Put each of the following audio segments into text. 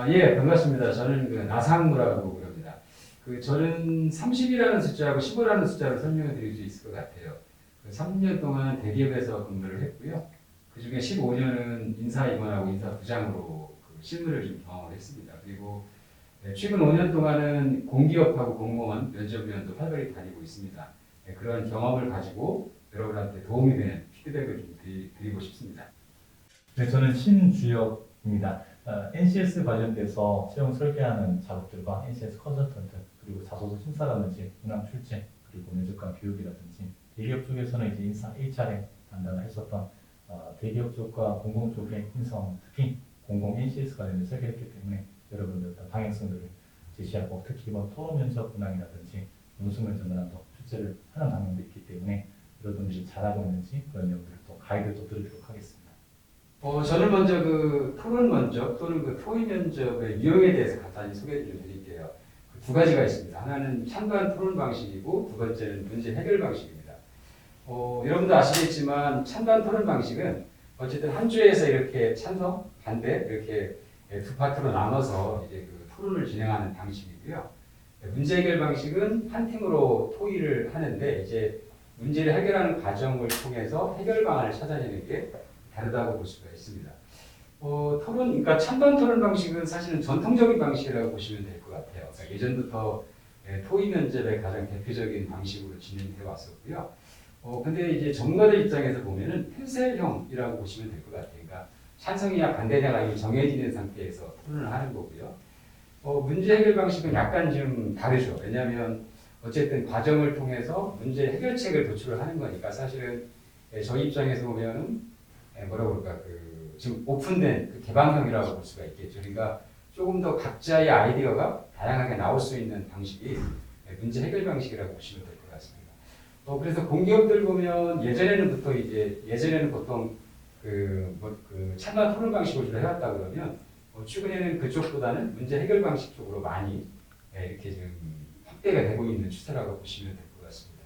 예, 반갑습니다. 저는 그 나상무라고 그럽니다. 저는 30이라는 숫자하고 15라는 숫자를 설명해 드릴 수 있을 것 같아요. 3년 동안 대기업에서 근무를 했고요. 그 중에 15년은 인사임원하고 인사부장으로 실무를 좀 경험을 했습니다. 그리고 최근 5년 동안은 공기업하고 공무원 면접위원도 활발히 다니고 있습니다. 그런 경험을 가지고 여러분한테 도움이 되는 피드백을 좀 드리고 싶습니다. 네, 저는 신주혁입니다. NCS 관련돼서 채용 설계하는 작업들과 NCS 컨설턴트, 그리고 자소서 심사라든지 문항 출제, 그리고 면접관 교육이라든지 대기업 쪽에서는 이제 인사 HRM 담당을 했었던 대기업 쪽과 공공 쪽의 인성, 특히 공공 NCS 관련된 설계했기 때문에 여러분들 어떤 방향성들을 제시하고, 특히 이번 토론 면접 문항이라든지 논술 면접 문항도 출제를 하는 방향도 있기 때문에 여러분들이 잘하고 있는지 그런 내용들을 또 가이드도 드리도록 하겠습니다. 저는 먼저 토론 면접 또는 토의 면접의 유형에 대해서 간단히 소개를 좀 드릴게요. 두 가지가 있습니다. 하나는 찬반 토론 방식이고 두 번째는 문제 해결 방식입니다. 여러분도 아시겠지만 찬반 토론 방식은 어쨌든 한 주에서 이렇게 찬성, 반대 이렇게 두 파트로 나눠서 이제 토론을 진행하는 방식이고요. 문제 해결 방식은 한 팀으로 토의를 하는데 이제 문제를 해결하는 과정을 통해서 해결 방안을 찾아내는 게 다르다고 볼 수가 있습니다. 그러니까 찬반 토론 방식은 사실은 전통적인 방식이라고 보시면 될 것 같아요. 그러니까 예전부터 토의 면접의 가장 대표적인 방식으로 진행되어 왔었고요. 근데 이제 전문가들 입장에서 보면은 펜셀형이라고 보시면 될 것 같아요. 그러니까 찬성이냐 반대냐가 이미 정해지는 상태에서 토론을 하는 거고요. 문제 해결 방식은 약간 좀 다르죠. 왜냐하면 어쨌든 과정을 통해서 문제 해결책을 도출을 하는 거니까 사실은 저희 입장에서 보면은 뭐라고 그럴까 지금 오픈된 개방형이라고 볼 수가 있겠죠. 그러니까 조금 더 각자의 아이디어가 다양하게 나올 수 있는 방식이 문제 해결 방식이라고 보시면 될 것 같습니다. 그래서 공기업들 보면 예전에는 보통 찬반 토론 방식으로 주로 해왔다 그러면 최근에는 그쪽보다는 문제 해결 방식 쪽으로 많이 이렇게 좀 확대가 되고 있는 추세라고 보시면 될 것 같습니다.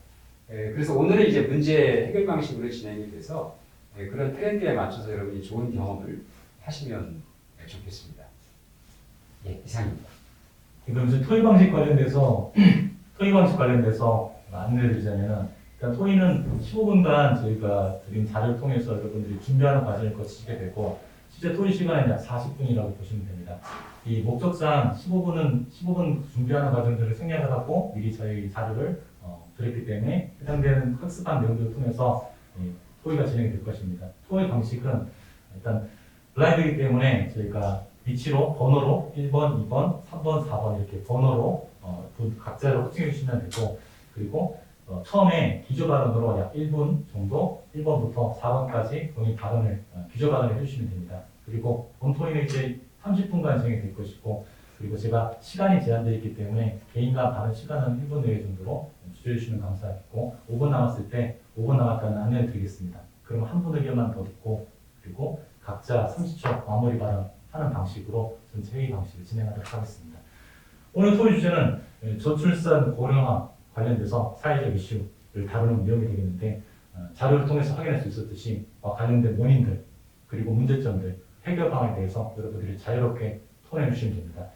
그래서 오늘은 이제 문제 해결 방식으로 진행이 돼서 그런 트렌드에 맞춰서 여러분이 좋은 경험을 하시면 좋겠습니다. 예, 이상입니다. 그럼 이제 토의 방식 관련돼서 안내를 드리자면은, 일단 토의는 15분간 저희가 드린 자료를 통해서 여러분들이 준비하는 과정을 거치게 되고, 실제 토의 시간은 약 40분이라고 보시면 됩니다. 이 목적상 15분 준비하는 과정들을 생략을 하고 미리 저희 자료를 드렸기 때문에 해당되는 학습한 내용들을 통해서 토의가 진행이 될 것입니다. 토의 방식은 일단 블라인드이기 때문에 저희가 위치로 번호로 1번, 2번, 3번, 4번 이렇게 번호로 각자로 확정해 주시면 되고, 그리고 처음에 기조 발언으로 약 1분 정도 1번부터 4번까지 본인 발언을 기조 발언을 해주시면 됩니다. 그리고 본 토의는 이제 30분간 진행이 될 것이고, 그리고 제가 시간이 제한되어 있기 때문에 개인과 발언 시간은 1분 내외 정도로 주저해 주시면 감사하겠고, 5분 남았을 때 5분 남았다는 안내를 드리겠습니다. 그러면 한 분 의견만 더 듣고, 그리고 각자 30초 마무리 발언 하는 방식으로 전체 회의 방식을 진행하도록 하겠습니다. 오늘 토의 주제는 저출산 고령화 관련돼서 사회적 이슈를 다루는 내용이 되겠는데, 자료를 통해서 확인할 수 있었듯이 관련된 원인들, 그리고 문제점들, 해결 방안에 대해서 여러분들이 자유롭게 토론해 주시면 됩니다.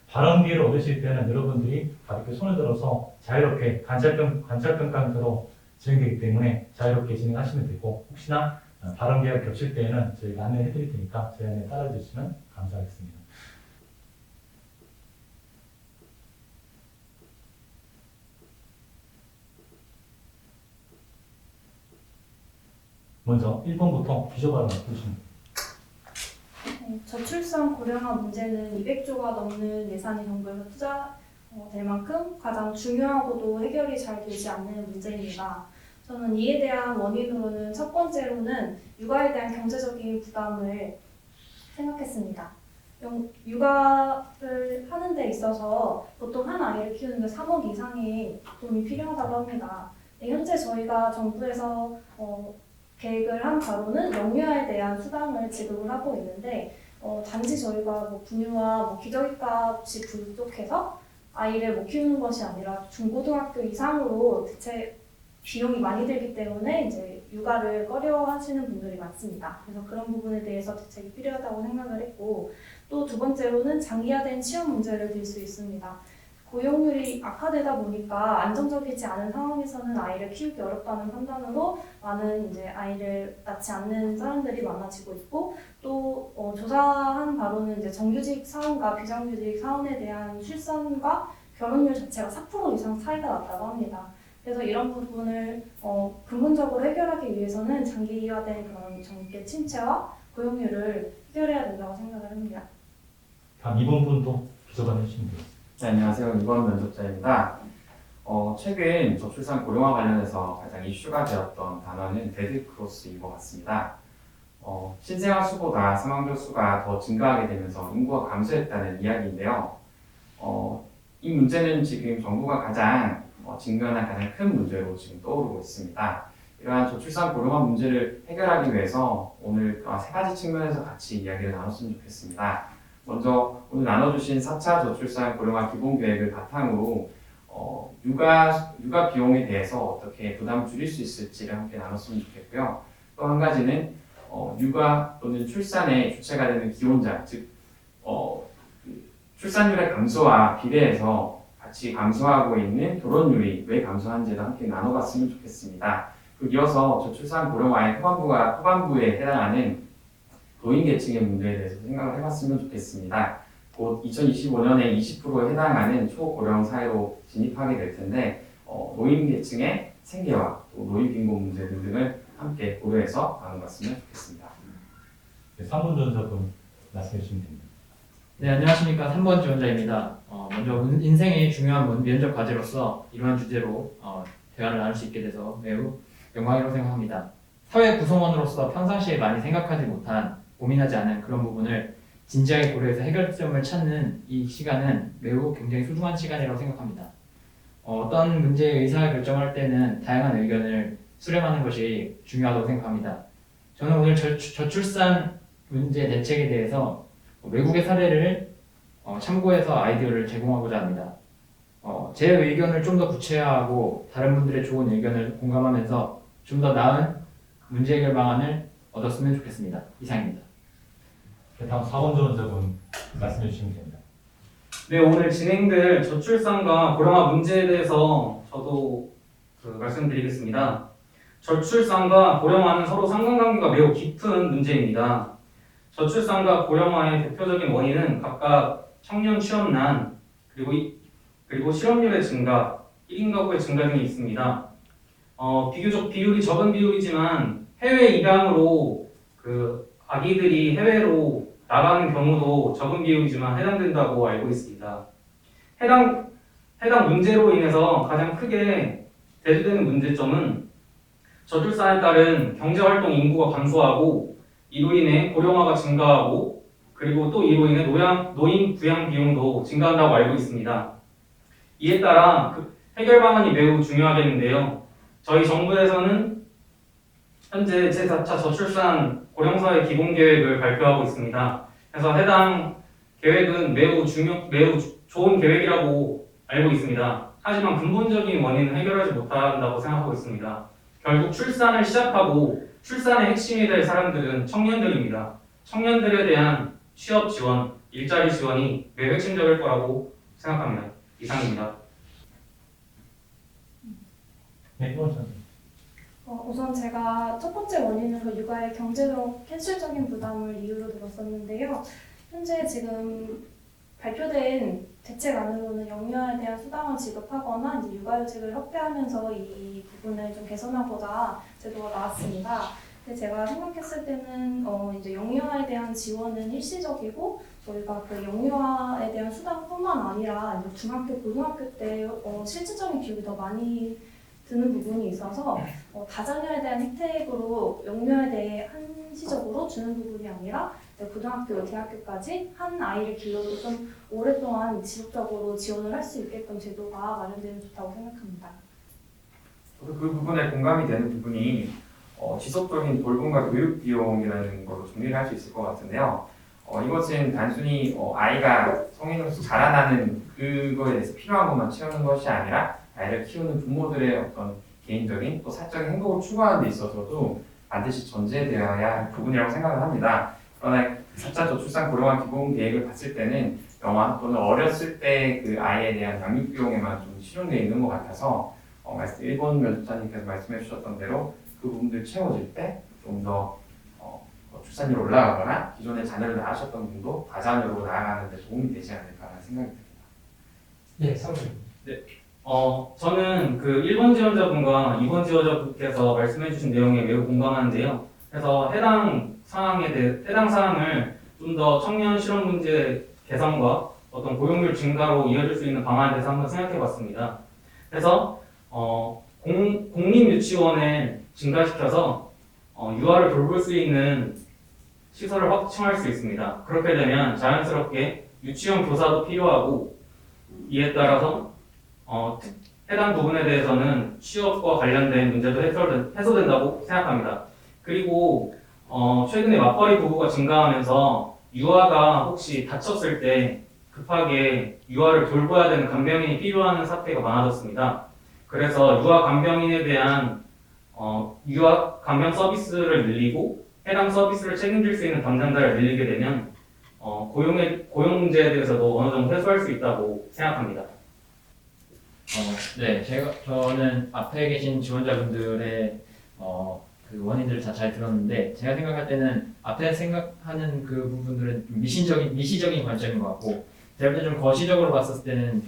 발언 기회를 얻으실 때는 여러분들이 가볍게 손을 들어서 자유롭게 관찰평가로 진행되기 때문에 자유롭게 진행하시면 되고, 혹시나 발언 기회가 겹칠 때에는 저희가 안내해 드릴 테니까 저희 안내 따라 주시면 감사하겠습니다. 먼저 1번부터 기조 발언을 해주시면 됩니다. 저출산 고령화 문제는 200조가 넘는 예산이 정부에서 투자될 만큼 가장 중요하고도 해결이 잘 되지 않는 문제입니다. 저는 이에 대한 원인으로는 첫 번째로는 육아에 대한 경제적인 부담을 생각했습니다. 육아를 하는 데 있어서 보통 한 아이를 키우는데 3억 이상의 돈이 필요하다고 합니다. 현재 저희가 정부에서 계획을 한 바로는 영유아에 대한 수당을 지급을 하고 있는데 단지 저희가 분유와 기저귀 값이 부족해서 아이를 못 키우는 것이 아니라 중고등학교 이상으로 대체 비용이 많이 들기 때문에 이제 육아를 꺼려하시는 분들이 많습니다. 그래서 그런 부분에 대해서 대책이 필요하다고 생각을 했고 또 두 번째로는 장기화된 취업 문제를 들 수 있습니다. 고용률이 악화되다 보니까 안정적이지 않은 상황에서는 아이를 키우기 어렵다는 판단으로 많은 이제 아이를 낳지 않는 사람들이 많아지고 있고 또 조사한 바로는 이제 정규직 사원과 비정규직 사원에 대한 출산과 결혼율 자체가 4% 이상 차이가 났다고 합니다. 그래서 이런 부분을 근본적으로 해결하기 위해서는 장기화된 그런 정계 침체와 고용률을 해결해야 된다고 생각을 합니다. 다음 이번 분도 비서관 해주시면 됩니다. 네, 안녕하세요. 이번 면접자입니다. 최근 저출산 고령화 관련해서 가장 이슈가 되었던 단어는 데드크로스인 것 같습니다. 신생아 수보다 사망자 수가 더 증가하게 되면서 인구가 감소했다는 이야기인데요. 이 문제는 지금 정부가 가장 직면한 가장 큰 문제로 지금 떠오르고 있습니다. 이러한 저출산 고령화 문제를 해결하기 위해서 오늘 세 가지 측면에서 같이 이야기를 나눴으면 좋겠습니다. 먼저 오늘 나눠주신 4차 저출산 고령화 기본계획을 바탕으로 육아 비용에 대해서 어떻게 부담을 줄일 수 있을지를 함께 나눴으면 좋겠고요. 또 한 가지는 육아 또는 출산의 주체가 되는 기혼자, 즉 출산율의 감소와 비례해서 같이 감소하고 있는 결혼율이 왜 감소한지도 함께 나눠봤으면 좋겠습니다. 이어서 저출산 고령화의 후반부에 해당하는 노인계층의 문제에 대해서 생각을 해봤으면 좋겠습니다. 곧 2025년에 20%에 해당하는 초고령 사회로 진입하게 될 텐데 노인계층의 생계와 또 노인 빈곤 문제 등을 함께 고려해서 나눠봤으면 좋겠습니다. 네, 3분 전사분 말씀해 주시면 됩니다. 네, 안녕하십니까. 3번 지원자입니다. 먼저 인생의 중요한 면접 과제로서 이러한 주제로 대화를 나눌 수 있게 돼서 매우 영광이라고 생각합니다. 사회 구성원으로서 평상시에 많이 생각하지 못한, 고민하지 않은 그런 부분을 진지하게 고려해서 해결점을 찾는 이 시간은 매우 굉장히 소중한 시간이라고 생각합니다. 어떤 문제의 의사결정을 할 때는 다양한 의견을 수렴하는 것이 중요하다고 생각합니다. 저는 오늘 저출산 문제 대책에 대해서 외국의 사례를 참고해서 아이디어를 제공하고자 합니다. 제 의견을 좀 더 구체화하고 다른 분들의 좋은 의견을 공감하면서 좀 더 나은 문제 해결 방안을 얻었으면 좋겠습니다. 이상입니다. 네, 다음 4번 전사분 말씀해 주시면 됩니다. 네, 오늘 진행될 저출산과 고령화 문제에 대해서 저도 말씀드리겠습니다. 저출산과 고령화는 서로 상관관계가 매우 깊은 문제입니다. 저출산과 고령화의 대표적인 원인은 각각 청년 취업난, 그리고 실업률의 증가, 1인 가구의 증가 등이 있습니다. 비교적 비율이 적은 비율이지만 해외 입양으로 아기들이 해외로 나가는 경우도 적은 비율이지만 해당된다고 알고 있습니다. 해당 문제로 인해서 가장 크게 대두되는 문제점은 저출산에 따른 경제활동 인구가 감소하고 이로 인해 고령화가 증가하고 그리고 또 이로 인해 노인 부양 비용도 증가한다고 알고 있습니다. 이에 따라 해결 방안이 매우 중요하겠는데요. 저희 정부에서는 현재 제4차 저출산 고령사회 기본계획을 발표하고 있습니다. 그래서 해당 계획은 매우 좋은 계획이라고 알고 있습니다. 하지만 근본적인 원인은 해결하지 못한다고 생각하고 있습니다. 결국 출산을 시작하고 출산의 핵심이 될 사람들은 청년들입니다. 청년들에 대한 취업 지원, 일자리 지원이 매우 핵심적일 거라고 생각합니다. 이상입니다. 네, 또 전사. 우선 제가 첫 번째 원인으로 육아의 경제적 현실적인 부담을 이유로 들었었는데요. 현재 지금 발표된 대책안으로는 영유아에 대한 수당을 지급하거나 이제 육아휴직을 확대하면서 이 부분을 좀 개선하고자 제도가 나왔습니다. 근데 제가 생각했을 때는 이제 영유아에 대한 지원은 일시적이고 저희가 그 영유아에 대한 수당뿐만 아니라 이제 중학교, 고등학교 때 실질적인 기록이 더 많이 드는 부분이 있어서 다자녀에 대한 혜택으로 영유아에 대해 한시적으로 주는 부분이 아니라 고등학교, 대학교까지 한 아이를 길러도 좀 오랫동안 지속적으로 지원을 할 수 있게끔 제도가 마련되면 좋다고 생각합니다. 그 부분에 공감이 되는 부분이 지속적인 돌봄과 교육 비용이라는 걸로 정리를 할 수 있을 것 같은데요. 이것은 단순히 아이가 성인으로서 자라나는 그거에 대해서 필요한 것만 채우는 것이 아니라 아이를 키우는 부모들의 어떤 개인적인 또 사적인 행복을 추구하는 데 있어서도 반드시 전제되어야 할 부분이라고 생각을 합니다. 그러나 4차 저출산 고령화 기본 계획을 봤을 때는 영아 또는 어렸을 때 그 아이에 대한 양육 비용에만 좀 실현되어 있는 것 같아서 일본 면접자님께서 말씀해 주셨던 대로 그 부분들 채워질 때 좀 더 출산율이 올라가거나 기존에 자녀를 낳으셨던 분도 다자녀로 나아가는 데 도움이 되지 않을까라는 생각이 듭니다. 네, 사모님. 저는 그 1번 지원자분과 2번 지원자분께서 말씀해주신 내용에 매우 공감하는데요. 그래서 해당 사항을 좀 더 청년 실업 문제 개선과 어떤 고용률 증가로 이어질 수 있는 방안에 대해서 한번 생각해봤습니다. 그래서 공립유치원을 증가시켜서 유아를 돌볼 수 있는 시설을 확충할 수 있습니다. 그렇게 되면 자연스럽게 유치원 교사도 필요하고 이에 따라서 해당 부분에 대해서는 취업과 관련된 문제도 해소된다고 생각합니다. 그리고 최근에 맞벌이 부부가 증가하면서 유아가 혹시 다쳤을 때 급하게 유아를 돌봐야 되는 간병인이 필요한 사태가 많아졌습니다. 그래서 유아 간병인에 대한 유아 간병 서비스를 늘리고 해당 서비스를 책임질 수 있는 담당자를 늘리게 되면 고용 문제에 대해서도 어느 정도 해소할 수 있다고 생각합니다. 네, 저는 앞에 계신 지원자분들의 그 원인들을 다 잘 들었는데 제가 생각할 때는 앞에 생각하는 그 부분들은 좀 미시적인 관점인 것 같고 제가 볼 때 좀 거시적으로 봤을 때는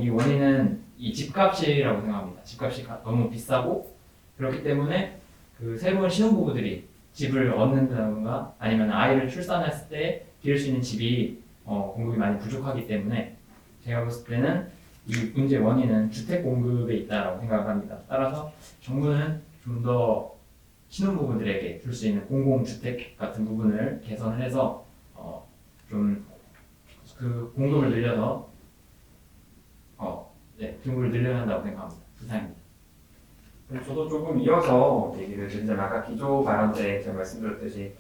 이 원인은 이 집값이라고 생각합니다. 집값이 너무 비싸고 그렇기 때문에 그 새로운 신혼부부들이 집을 얻는다던가 아니면 아이를 출산했을 때 기를 수 있는 집이 공급이 많이 부족하기 때문에 제가 봤을 때는 이 문제의 원인은 주택 공급에 있다라고 생각합니다. 따라서 정부는 좀 더 신혼부부들에게 줄 수 있는 공공주택 같은 부분을 개선을 해서 좀 그 공급을 늘려서 공급을 늘려야 한다고 생각합니다. 이상입니다. 저도 조금 이어서 얘기를 드리자면 아까 기조 발언 때 제가 말씀드렸듯이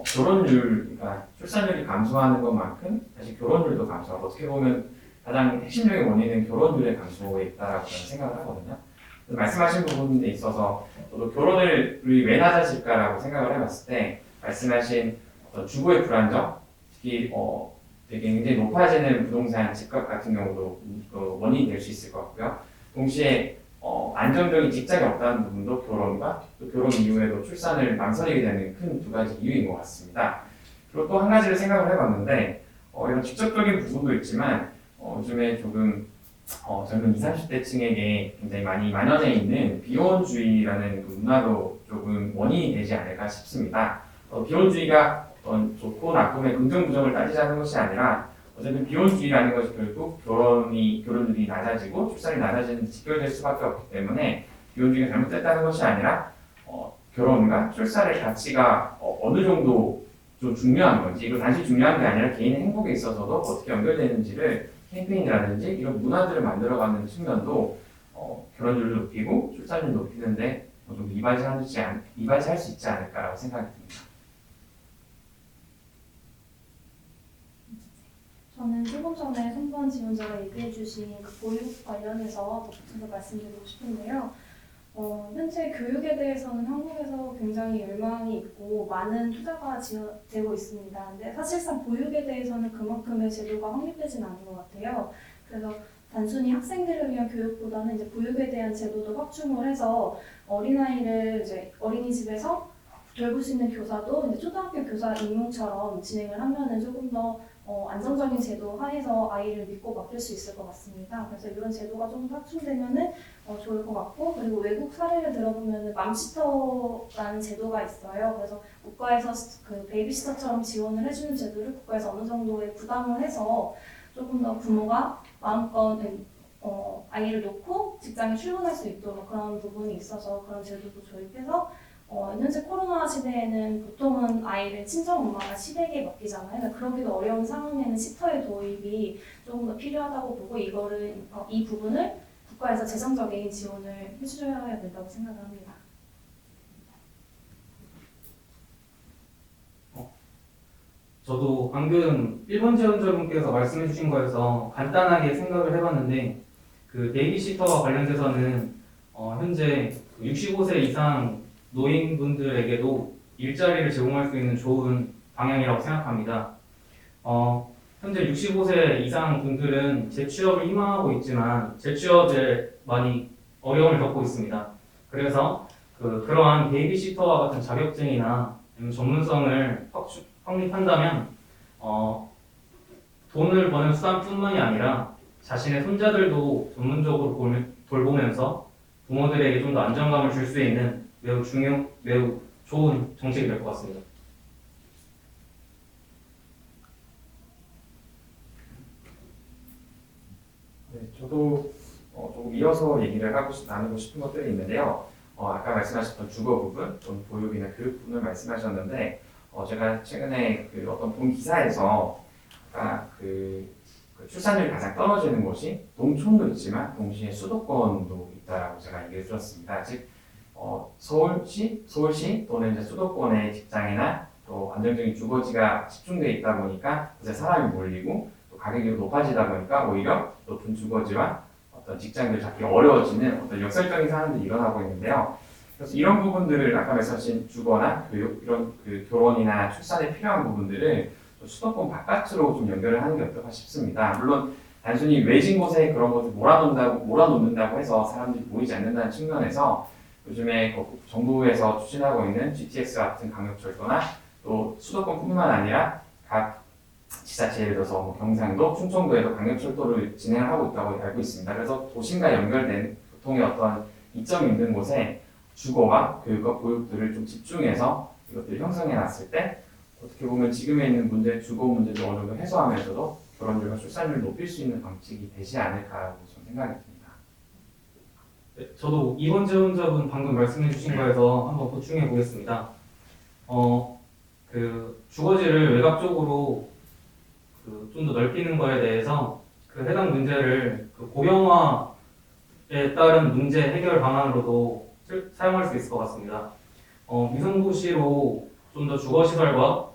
결혼율, 그러니까 출산율이 감소하는 것만큼 사실 결혼율도 감소하고 어떻게 보면 가장 핵심적인 원인은 결혼율의 감소에 있다라고 저는 생각을 하거든요. 말씀하신 부분에 있어서 저도 결혼을 왜 낮아질까라고 생각을 해봤을 때 말씀하신 어떤 주거의 불안정, 특히 되게 굉장히 높아지는 부동산 집값 같은 경우도 원인이 될 수 있을 것 같고요. 동시에 안정적인 직장이 없다는 부분도 결혼과 또 결혼 이후에도 출산을 망설이게 되는 큰 두 가지 이유인 것 같습니다. 그리고 또 한 가지를 생각을 해봤는데 이런 직접적인 부분도 있지만 요즘에 조금 젊은 20, 30대층에게 굉장히 많이 만연해 있는 비혼주의라는 그 문화도 조금 원인이 되지 않을까 싶습니다. 비혼주의가 어떤 좋고 나쁨의 긍정 부정을 따지자는 것이 아니라 어쨌든 비혼주의라는 것이 결국 결혼율이 낮아지고 출산이 낮아지는 데 직결될 수밖에 없기 때문에 비혼주의가 잘못됐다는 것이 아니라 결혼과 출산의 가치가 어느 정도 좀 중요한 건지 이거 단지 중요한 게 아니라 개인의 행복에 있어서도 어떻게 연결되는지를 캠페인이라든지 이런 문화들을 만들어가는 측면도 결혼율을 높이고 출산율을 높이는데 좀 이바지할 수 있지 않을까라고 생각이 듭니다. 저는 조금 전에 선관 지원자가 얘기해주신 그 보육 관련해서 더 붙여서 말씀드리고 싶은데요. 현재 교육에 대해서는 한국에서 굉장히 열망이 있고 많은 투자가 되고 있습니다. 근데 사실상 보육에 대해서는 그만큼의 제도가 확립되진 않은 것 같아요. 그래서 단순히 학생들을 위한 교육보다는 이제 보육에 대한 제도도 확충을 해서 어린아이를 이제 어린이집에서 돌볼 수 있는 교사도 이제 초등학교 교사 임용처럼 진행을 하면은 조금 더 안정적인 제도 하에서 아이를 믿고 맡길 수 있을 것 같습니다. 그래서 이런 제도가 좀 확충되면은 좋을 것 같고, 그리고 외국 사례를 들어보면은 맘시터라는 제도가 있어요. 그래서 국가에서 그 베이비시터처럼 지원을 해주는 제도를 국가에서 어느 정도의 부담을 해서 조금 더 부모가 마음껏 아이를 놓고 직장에 출근할 수 있도록 그런 부분이 있어서 그런 제도도 도입해서 현재 코로나 시대에는 보통은 아이를 친정 엄마가 시댁에 맡기잖아요. 그러니까 그러기도 어려운 상황에는 시터의 도입이 조금 더 필요하다고 보고 이 부분을 국가에서 재정적인 지원을 해주셔야 된다고 생각을 합니다. 저도 방금 1번 지원자분께서 말씀해 주신 거에서 간단하게 생각을 해봤는데 그 베이비시터와 관련돼서는 현재 65세 이상 노인분들에게도 일자리를 제공할 수 있는 좋은 방향이라고 생각합니다. 현재 65세 이상 분들은 재취업을 희망하고 있지만 재취업에 많이 어려움을 겪고 있습니다. 그래서 그러한 베이비시터와 같은 자격증이나 아니면 전문성을 확립한다면 돈을 버는 수단뿐만이 아니라 자신의 손자들도 전문적으로 돌보면서 부모들에게 좀 더 안정감을 줄 수 있는 매우 좋은 정책이 될 것 같습니다. 네, 저도 조금 이어서 얘기를 나누고 싶은 것들이 있는데요. 아까 말씀하셨던 주거 부분, 또는 보육이나 교육 부분을 말씀하셨는데, 제가 최근에 어떤 본 기사에서 아까 출산율이 가장 떨어지는 곳이 농촌도 있지만 동시에 수도권도 있다라고 제가 얘기를 들었습니다. 즉, 서울시 또는 이제 수도권의 직장이나 또 안정적인 주거지가 집중되어 있다 보니까 이제 사람이 몰리고 또 가격이 높아지다 보니까 오히려 높은 주거지와 어떤 직장들 잡기 어려워지는 어떤 역설적인 상황들이 일어나고 있는데요. 그래서 이런 부분들을 아까 말씀하신 주거나 교육, 이런 결혼이나 출산에 필요한 부분들을 수도권 바깥으로 좀 연결을 하는 게 어떨까 싶습니다. 물론 단순히 외진 곳에 그런 것을 몰아놓는다고 해서 사람들이 모이지 않는다는 측면에서 요즘에 정부에서 추진하고 있는 GTX 같은 강력철도나 또 수도권뿐만 아니라 각 지자체 예를 들어서 경상도, 충청도에도 강력철도를 진행을 하고 있다고 알고 있습니다. 그래서 도심과 연결된 교통의 어떤 이점이 있는 곳에 주거와 교육과 보육들을 좀 집중해서 이것들을 형성해 놨을 때 어떻게 보면 지금에 있는 문제, 주거 문제를 어느 정도 해소하면서도 결혼율과 출산율을 높일 수 있는 방식이 되지 않을까라고 저는 생각이 듭니다. 네, 저도 이번 질문자분 방금 말씀해 주신 거에서 한번 보충해 보겠습니다. 주거지를 외곽 쪽으로 좀 더 넓히는 거에 대해서 해당 문제를 고령화에 따른 문제 해결 방안으로도 사용할 수 있을 것 같습니다. 미성도시로 좀 더 주거시설과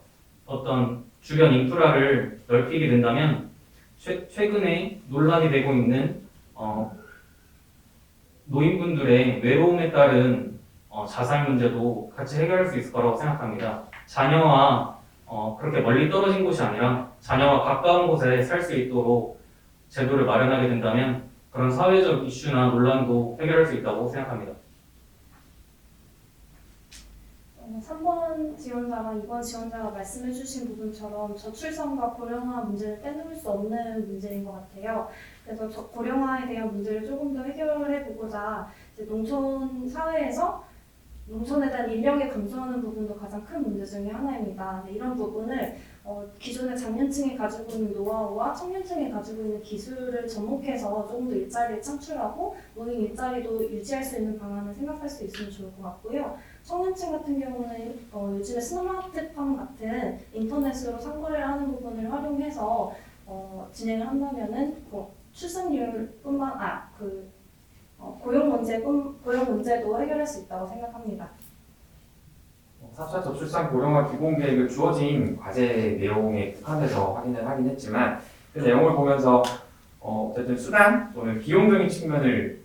어떤 주변 인프라를 넓히게 된다면 최근에 논란이 되고 있는 노인분들의 외로움에 따른 자살 문제도 같이 해결할 수 있을 거라고 생각합니다. 자녀와 그렇게 멀리 떨어진 곳이 아니라 자녀와 가까운 곳에 살 수 있도록 제도를 마련하게 된다면 그런 사회적 이슈나 논란도 해결할 수 있다고 생각합니다. 3번 지원자와 2번 지원자가 말씀해주신 부분처럼 저출산과 고령화 문제를 빼놓을 수 없는 문제인 것 같아요. 그래서 고령화에 대한 문제를 조금 더 해결해 보고자 농촌 사회에서 농촌에 대한 인력이 감소하는 부분도 가장 큰 문제 중에 하나입니다. 이런 부분을 기존의 장년층이 가지고 있는 노하우와 청년층이 가지고 있는 기술을 접목해서 조금 더 일자리를 창출하고 노인 일자리도 유지할 수 있는 방안을 생각할 수 있으면 좋을 것 같고요. 청년층 같은 경우는 요즘에 스마트팜 같은 인터넷으로 상거래를 하는 부분을 활용해서 진행을 한다면은 출산율뿐만 고용 문제도 해결할 수 있다고 생각합니다. 4차 저출산 고령화 기본계획을 주어진 과제 내용에 국한해서 확인을 하긴 했지만 그 내용을 보면서 어쨌든 수단 또는 비용적인 측면을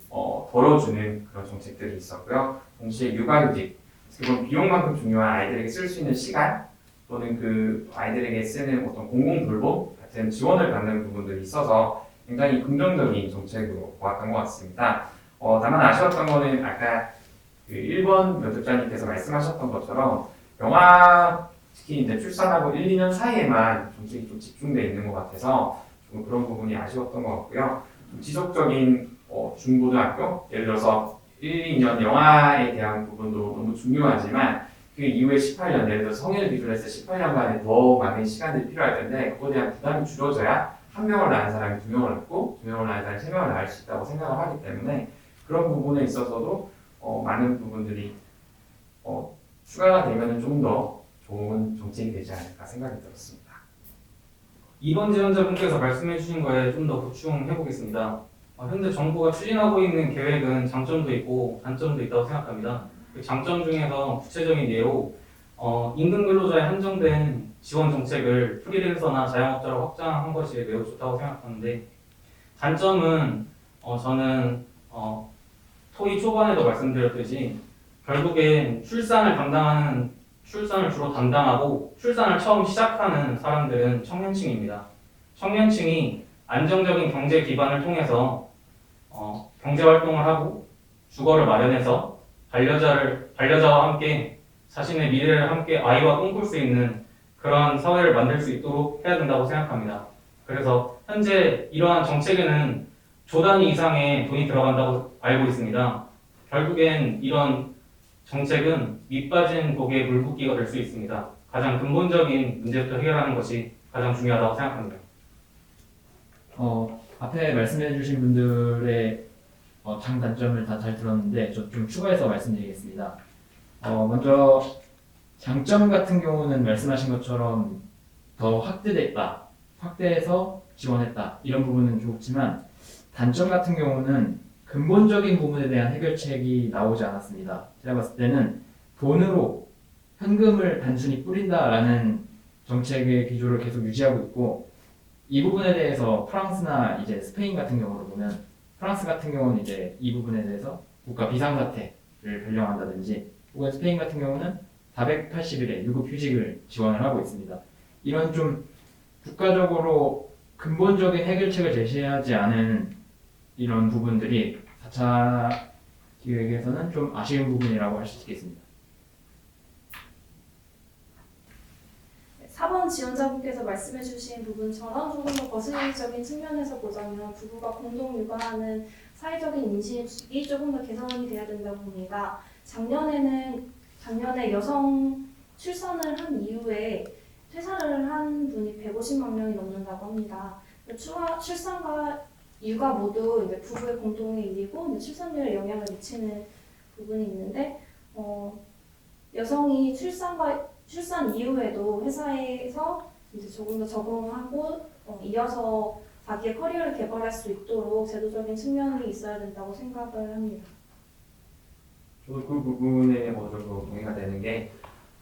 덜어주는 그런 정책들이 있었고요. 동시에 육아휴직, 그건 비용만큼 중요한 아이들에게 쓸 수 있는 시간 또는 그 아이들에게 쓰는 어떤 공공돌봄 같은 지원을 받는 부분들이 있어서 굉장히 긍정적인 정책으로 보았던 것 같습니다. 다만 아쉬웠던 거는 아까 1번 면접자님께서 말씀하셨던 것처럼 특히 이제 출산하고 1, 2년 사이에만 정책이 좀 집중되어 있는 것 같아서 좀 그런 부분이 아쉬웠던 것 같고요. 좀 지속적인 중고등학교, 예를 들어서 1, 2년 영아에 대한 부분도 너무 중요하지만 그 이후에 18년, 예를 들어서 성인을 기준으로 해서 18년간에 더 많은 시간들이 필요할 텐데 그거에 대한 부담이 줄어져야 한 명을 낳은 사람이 2명을 낳고 2명을 낳은 사람이 3명을 낳을 수 있다고 생각을 하기 때문에 그런 부분에 있어서도 많은 부분들이 추가가 되면 좀 더 좋은 정책이 되지 않을까 생각이 들었습니다. 2번 지원자분께서 말씀해 주신 거에 좀 더 보충해 보겠습니다. 현재 정부가 추진하고 있는 계획은 장점도 있고 단점도 있다고 생각합니다. 그 장점 중에서 구체적인 예로 임금 근로자에 한정된 지원 정책을 프리랜서나 자영업자로 확장한 것이 매우 좋다고 생각하는데 단점은 저는 토의 초반에도 말씀드렸듯이 결국엔 출산을 주로 담당하고 출산을 처음 시작하는 사람들은 청년층입니다. 청년층이 안정적인 경제 기반을 통해서 경제 활동을 하고 주거를 마련해서 반려자와 함께 자신의 미래를 함께 아이와 꿈꿀 수 있는 그런 사회를 만들 수 있도록 해야 된다고 생각합니다. 그래서 현재 이러한 정책에는 조 단위 이상의 돈이 들어간다고 알고 있습니다. 결국엔 이런 정책은 밑빠진 독에 물 붓기가 될 수 있습니다. 가장 근본적인 문제부터 해결하는 것이 가장 중요하다고 생각합니다. 앞에 말씀해주신 분들의 장단점을 다 잘 들었는데 저 좀 추가해서 말씀드리겠습니다. 먼저 장점 같은 경우는 말씀하신 것처럼 더 확대해서 지원했다 이런 부분은 좋지만 단점 같은 경우는 근본적인 부분에 대한 해결책이 나오지 않았습니다. 제가 봤을 때는 돈으로 현금을 단순히 뿌린다라는 정책의 기조를 계속 유지하고 있고 이 부분에 대해서 프랑스나 이제 스페인 같은 경우로 보면 프랑스 같은 경우는 이제 이 부분에 대해서 국가 비상사태를 발령한다든지 혹은 스페인 같은 경우는 480일의 유급휴직을 지원을 하고 있습니다. 이런 좀 국가적으로 근본적인 해결책을 제시하지 않은 이런 부분들이 4차 기획에서는 좀 아쉬운 부분이라고 할 수 있겠습니다. 4번 지원자분께서 말씀해주신 부분처럼 조금 더 거시적인 측면에서 보자면 부부가 공동 육아하는 사회적인 인식이 조금 더 개선이 돼야 된다고 봅니다. 작년에 여성 출산을 한 이후에 퇴사를 한 분이 150만 명이 넘는다고 합니다. 출산과 육아 모두 이제 부부의 공동의 일이고 이제 출산율에 영향을 미치는 부분이 있는데 여성이 출산 이후에도 회사에서 이제 조금 더 적응하고 이어서 자기의 커리어를 개발할 수 있도록 제도적인 측면이 있어야 된다고 생각을 합니다. 저도 그 부분에 어느 정도 동의가 되는 게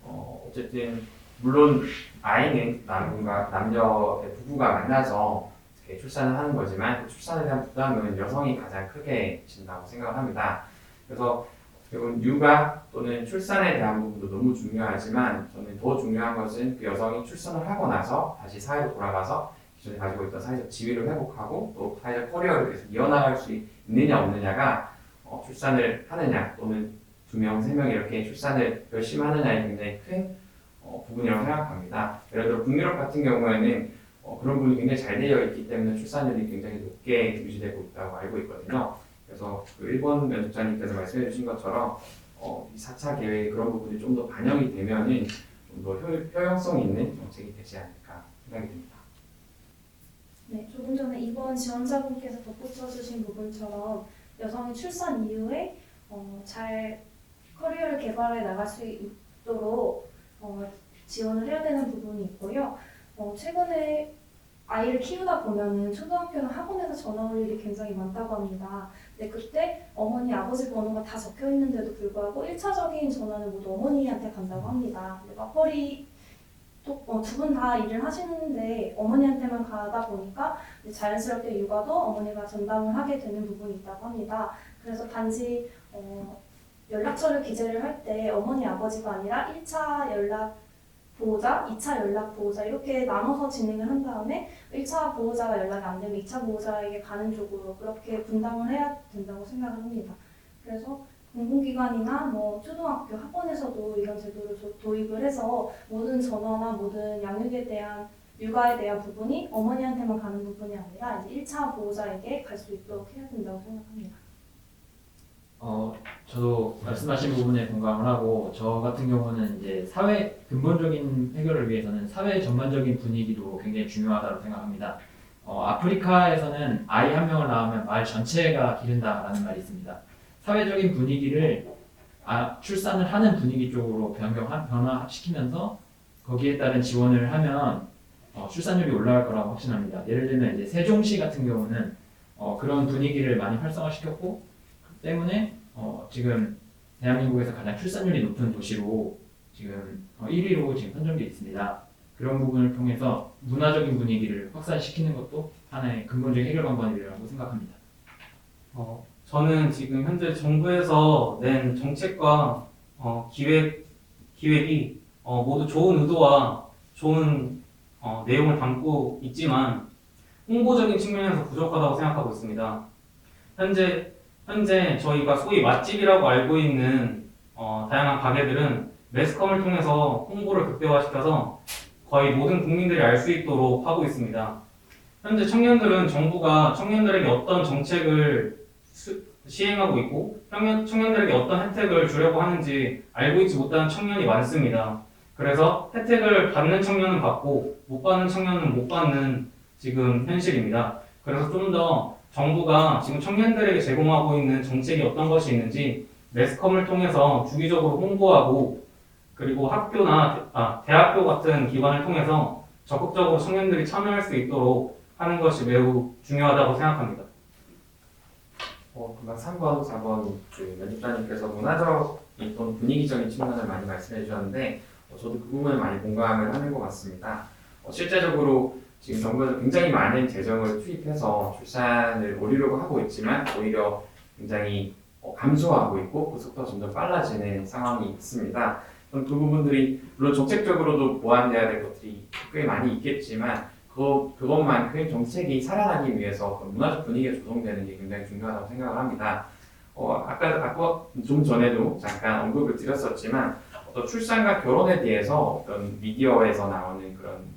어쨌든 물론 아이는 남녀의 부부가 만나서 이렇게 출산을 하는 거지만 그 출산에 대한 부담은 여성이 가장 크게 진다고 생각을 합니다. 그래서 결국은 육아 또는 출산에 대한 부분도 너무 중요하지만 저는 더 중요한 것은 그 여성이 출산을 하고 나서 다시 사회로 돌아가서 기존에 가지고 있던 사회적 지위를 회복하고 또 사회적 커리어를 계속 이어나갈 수 있느냐 없느냐가 출산을 하느냐 또는 2명, 3명 이렇게 출산을 열심히 하느냐에 굉장히 큰 부분이라고 생각합니다. 예를 들어 북유럽 같은 경우에는 그런 부분이 굉장히 잘 되어 있기 때문에 출산율이 굉장히 높게 유지되고 있다고 알고 있거든요. 그래서 그 일본 면접자님께서 말씀해 주신 것처럼 이 4차 계획에 그런 부분이 좀 더 반영이 되면은 좀 더 효용성 있는 정책이 되지 않을까 생각이 듭니다. 네, 조금 전에 이번 지원자분께서 덧붙여 주신 부분처럼 여성이 출산 이후에 잘 커리어를 개발해 나갈 수 있도록 지원을 해야 되는 부분이 있고요. 최근에 아이를 키우다 보면은 초등학교나 학원에서 전화 올 일이 굉장히 많다고 합니다. 근데 그때 어머니, 아버지 번호가 다 적혀 있는데도 불구하고 1차적인 전화는 모두 어머니한테 간다고 합니다. 근데 맞벌이 두 분 다 일을 하시는데 어머니한테만 가다 보니까 자연스럽게 육아도 어머니가 전담을 하게 되는 부분이 있다고 합니다. 그래서 단지 연락처를 기재를 할 때 어머니, 아버지가 아니라 1차 연락 보호자, 2차 연락 보호자 이렇게 나눠서 진행을 한 다음에 1차 보호자가 연락이 안 되면 2차 보호자에게 가는 쪽으로 그렇게 분담을 해야 된다고 생각을 합니다. 그래서 공공기관이나 초등학교, 학원에서도 이런 제도를 도입을 해서 모든 전화나 모든 육아에 대한 부분이 어머니한테만 가는 부분이 아니라 이제 1차 보호자에게 갈 수 있도록 해야 된다고 생각합니다. 저도 말씀하신 부분에 공감을 하고 저 같은 경우는 이제 사회 근본적인 해결을 위해서는 사회 전반적인 분위기도 굉장히 중요하다고 생각합니다. 아프리카에서는 아이 한 명을 낳으면 마을 전체가 기른다라는 말이 있습니다. 사회적인 분위기를 출산을 하는 분위기 쪽으로 변화시키면서 거기에 따른 지원을 하면 출산율이 올라갈 거라고 확신합니다. 예를 들면 이제 세종시 같은 경우는 그런 분위기를 많이 활성화시켰고 때문에 지금 대한민국에서 가장 출산율이 높은 도시로 지금 1위로 지금 선정되어 있습니다. 그런 부분을 통해서 문화적인 분위기를 확산시키는 것도 하나의 근본적인 해결 방법이라고 생각합니다. 저는 지금 현재 정부에서 낸 정책과 기획이 모두 좋은 의도와 좋은 내용을 담고 있지만 홍보적인 측면에서 부족하다고 생각하고 있습니다. 현재 저희가 소위 맛집이라고 알고 있는 다양한 가게들은 매스컴을 통해서 홍보를 극대화시켜서 거의 모든 국민들이 알 수 있도록 하고 있습니다. 현재 청년들은 정부가 청년들에게 어떤 정책을 시행하고 있고 청년들에게 어떤 혜택을 주려고 하는지 알고 있지 못하는 청년이 많습니다. 그래서 혜택을 받는 청년은 받고 못 받는 청년은 못 받는 지금 현실입니다. 그래서 좀 더 정부가 지금 청년들에게 제공하고 있는 정책이 어떤 것이 있는지 매스컴을 통해서 주기적으로 홍보하고 그리고 대학교 같은 기관을 통해서 적극적으로 청년들이 참여할 수 있도록 하는 것이 매우 중요하다고 생각합니다. 금방 3번, 4번 그 면접자님께서 문화적인 또는 분위기적인 측면을 많이 말씀해 주셨는데 저도 그 부분을 많이 공감을 하는 것 같습니다. 실제적으로 지금 정부에서 굉장히 많은 재정을 투입해서 출산을 올리려고 하고 있지만 오히려 굉장히 감소하고 있고 그 속도가 점점 빨라지는 상황이 있습니다. 그 부분들이 물론 정책적으로도 보완돼야 될 것들이 꽤 많이 있겠지만 그것만큼 정책이 살아나기 위해서 문화적 분위기가 조성되는 게 굉장히 중요하다고 생각을 합니다. 아까 좀 전에도 잠깐 언급을 드렸었지만 출산과 결혼에 대해서 어떤 미디어에서 나오는 그런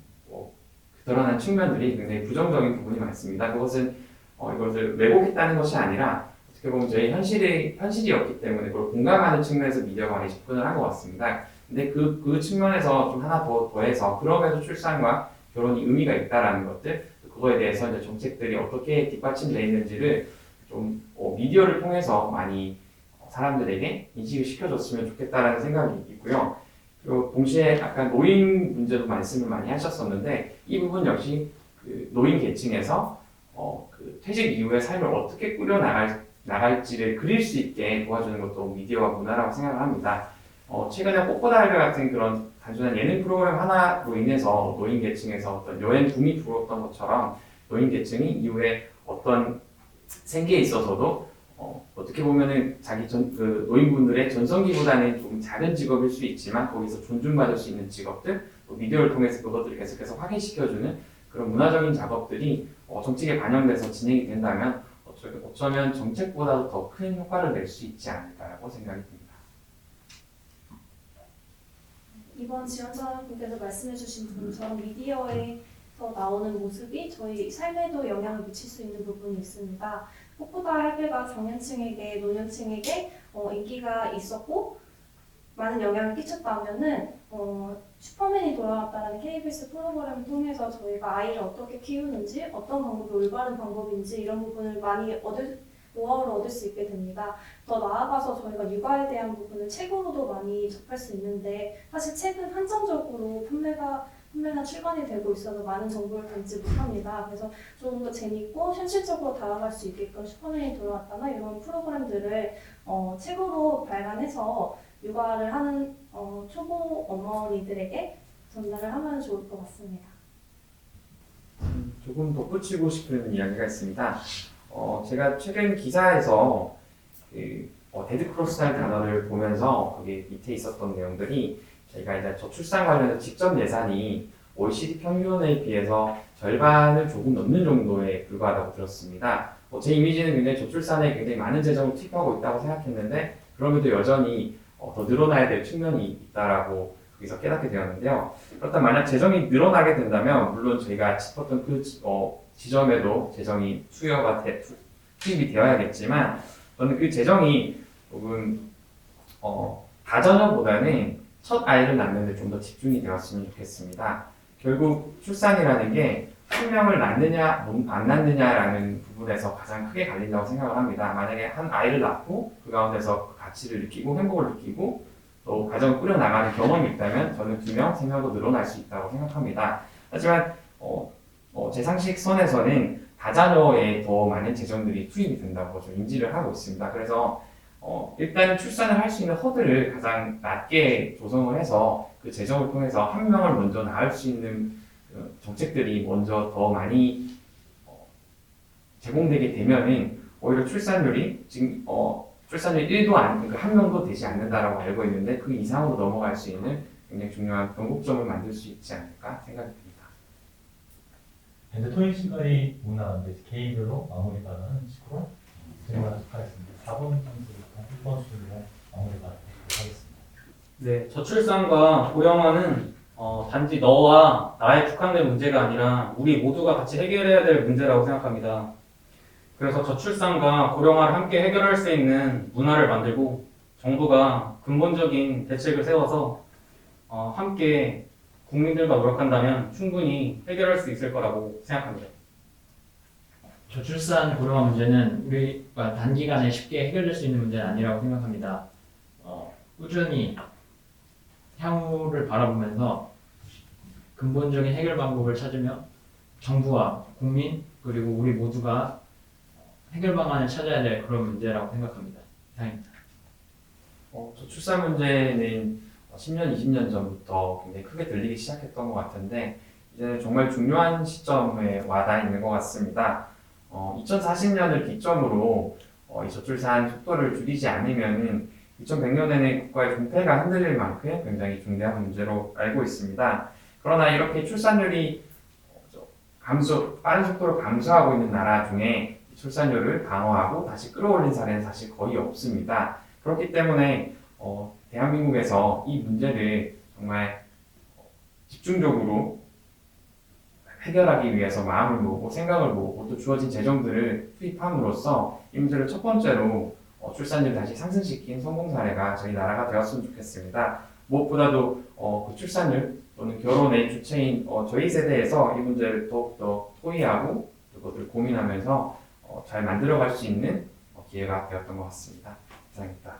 드러난 측면들이 굉장히 부정적인 부분이 많습니다. 그것은 이것을 왜곡했다는 것이 아니라 어떻게 보면 저희 현실이었기 때문에 그걸 공감하는 측면에서 미디어가 많이 접근을 한 것 같습니다. 근데 그 측면에서 좀 하나 더해서 그럼에도 출산과 결혼이 의미가 있다라는 것들, 그거에 대해서 이제 정책들이 어떻게 뒷받침되어 있는지를 좀 미디어를 통해서 많이 사람들에게 인식을 시켜줬으면 좋겠다라는 생각이 있고요. 그리고 동시에 아까 노인 문제도 말씀을 많이 하셨었는데 이 부분 역시 그 노인 계층에서 그 퇴직 이후의 삶을 어떻게 꾸려나갈지를 그릴 수 있게 도와주는 것도 미디어와 문화라고 생각을 합니다. 최근에 꽃보다 할배 같은 그런 단순한 예능 프로그램 하나로 인해서 노인 계층에서 어떤 여행 붐이 불었던 것처럼 노인 계층이 이후에 어떤 생계에 있어서도 어떻게 보면은 그 노인분들의 전성기보다는 좀 작은 직업일 수 있지만 거기서 존중받을 수 있는 직업들, 또 미디어를 통해서 그것들을 계속해서 확인시켜주는 그런 문화적인 작업들이 정책에 반영돼서 진행이 된다면 어쩌면 정책보다도 더 큰 효과를 낼 수 있지 않을까라고 생각이 듭니다. 이번 지원자분께서 말씀해주신 부분처럼 미디어에서 나오는 모습이 저희 삶에도 영향을 미칠 수 있는 부분이 있습니다. 꽃보다 할배가 정년층에게, 노년층에게 인기가 있었고 많은 영향을 끼쳤다면은 슈퍼맨이 돌아왔다는 KBS 프로그램을 통해서 저희가 아이를 어떻게 키우는지, 어떤 방법이 올바른 방법인지 이런 부분을 많이 노하우를 얻을 수 있게 됩니다. 더 나아가서 저희가 육아에 대한 부분을 책으로도 많이 접할 수 있는데 사실 책은 한정적으로 판매나 출간이 되고 있어서 많은 정보를 담지 못합니다. 그래서 좀 더 재밌고 현실적으로 다가갈 수 있게끔 슈퍼맨이 돌아왔다나 이런 프로그램들을 책으로 발간해서 육아를 하는 초보 어머니들에게 전달을 하면 좋을 것 같습니다. 조금 덧붙이고 싶은 이야기가 있습니다. 제가 최근 기사에서 데드크로스라는 단어를 보면서 거기 밑에 있었던 내용들이 저희가 이제 저출산 관련해서 직접 예산이 OECD 평균에 비해서 절반을 조금 넘는 정도에 불과하다고 들었습니다. 제 이미지는 굉장히 저출산에 굉장히 많은 재정을 투입하고 있다고 생각했는데 그럼에도 여전히 더 늘어나야 될 측면이 있다라고 거기서 깨닫게 되었는데요. 그렇다면 만약 재정이 늘어나게 된다면 물론 저희가 짚었던 그 지점에도 재정이 투입이 되어야겠지만 저는 그 재정이 조금 다자녀보다는 첫 아이를 낳는 데 좀 더 집중이 되었으면 좋겠습니다. 결국 출산이라는 게 한 명을 낳느냐 안 낳느냐라는 부분에서 가장 크게 갈린다고 생각을 합니다. 만약에 한 아이를 낳고 그 가운데서 그 가치를 느끼고 행복을 느끼고 또 가정을 꾸려나가는 경험이 있다면 저는 2명, 3명도 늘어날 수 있다고 생각합니다. 하지만 제 상식선에서는 다자녀에 더 많은 재정들이 투입이 된다고 좀 인지를 하고 있습니다. 그래서 일단 출산을 할 수 있는 허들을 가장 낮게 조성을 해서 그 재정을 통해서 한 명을 먼저 낳을 수 있는 정책들이 먼저 더 많이 제공되게 되면은 오히려 출산율이 지금 출산율 1도 그러니까 한 명도 되지 않는다라고 알고 있는데 그 이상으로 넘어갈 수 있는 굉장히 중요한 변곡점을 만들 수 있지 않을까 생각이 듭니다. 이제 토익 시간이 문화인데 개인별로 마무리 발언하는 식으로 진행하도록 하겠습니다. 4번 상수부터 1번 순으로 마무리 발언하도록 하겠습니다. 네, 저출산과 고령화는 단지 너와 나의 국한된 문제가 아니라 우리 모두가 같이 해결해야 될 문제라고 생각합니다. 그래서 저출산과 고령화를 함께 해결할 수 있는 문화를 만들고 정부가 근본적인 대책을 세워서 함께 국민들과 노력한다면 충분히 해결할 수 있을 거라고 생각합니다. 저출산 고령화 문제는 우리가 단기간에 쉽게 해결될 수 있는 문제는 아니라고 생각합니다. 꾸준히 향후를 바라보면서 근본적인 해결 방법을 찾으며 정부와 국민 그리고 우리 모두가 해결 방안을 찾아야 될 그런 문제라고 생각합니다. 이상입니다. 저출산 문제는 10년, 20년 전부터 굉장히 크게 들리기 시작했던 것 같은데 이제 정말 중요한 시점에 와닿아 있는 것 같습니다. 2040년을 기점으로 이 저출산 속도를 줄이지 않으면은 2100년에는 국가의 존폐가 흔들릴 만큼 굉장히 중대한 문제로 알고 있습니다. 그러나 이렇게 출산율이 빠른 속도로 감소하고 있는 나라 중에 출산율을 강화하고 다시 끌어올린 사례는 사실 거의 없습니다. 그렇기 때문에 대한민국에서 이 문제를 정말 집중적으로 해결하기 위해서 마음을 모으고 생각을 모으고 또 주어진 재정들을 투입함으로써 이 문제를 첫 번째로 출산율 다시 상승시킨 성공 사례가 저희 나라가 되었으면 좋겠습니다. 무엇보다도 그 출산율 또는 결혼의 주체인 저희 세대에서 이 문제를 더욱더 토의하고 그것을 고민하면서 잘 만들어갈 수 있는 기회가 되었던 것 같습니다. 이상입니다.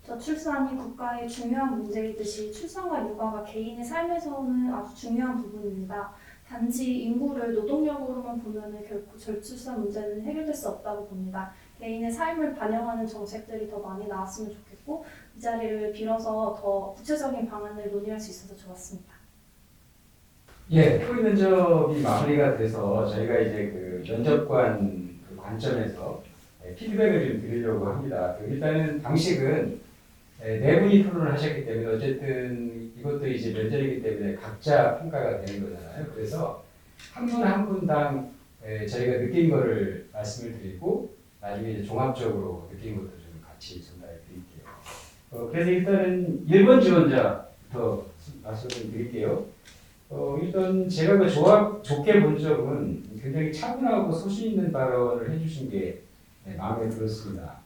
저출산이 국가의 중요한 문제이듯이 출산과 육아가 개인의 삶에서는 아주 중요한 부분입니다. 단지 인구를 노동력으로만 보면 결코 저출산 문제는 해결될 수 없다고 봅니다. 개인의 삶을 반영하는 정책들이 더 많이 나왔으면 좋겠고 이 자리를 빌어서 더 구체적인 방안을 논의할 수 있어서 좋았습니다. 예, 토익 면접이 마무리가 돼서 저희가 이제 그 면접관 그 관점에서 피드백을 좀 드리려고 합니다. 일단은 방식은 네 분이 토론을 하셨기 때문에 어쨌든 이것도 이제 면접이기 때문에 각자 평가가 되는 거잖아요. 그래서 한 분 한 분당 저희가 느낀 거를 말씀을 드리고 나중에 이제 종합적으로 느낀 것도 좀 같이 전달해 드릴게요. 그래서 일단은 1번 지원자부터 말씀을 드릴게요. 일단 제가 그 좋게 본 점은 굉장히 차분하고 소신 있는 발언을 해주신 게 마음에 들었습니다.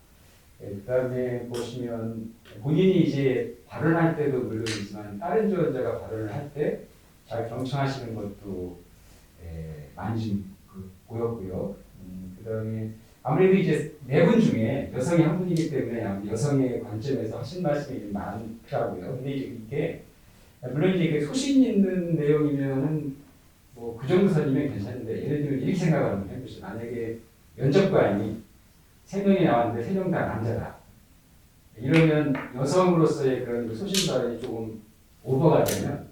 그다음에 보시면 본인이 이제 발언할 때도 물론이지만 다른 지원자가 발언을 할 때 잘 경청하시는 것도 많이 좀 보였고요. 그다음에 아무래도 이제 네 분 중에 여성이 한 분이기 때문에 여성의 관점에서 하신 말씀이 좀 많더라고요. 근데 이제 이게 물론 이제 소신 있는 내용이면은 뭐 그 정도 선이면 괜찮은데 예를 들면 이렇게 생각을 한번 해보시죠. 만약에 면접관이 3명이 나왔는데 3명 다 남자다. 이러면 여성으로서의 그런 소신 발언이 조금 오버가 되면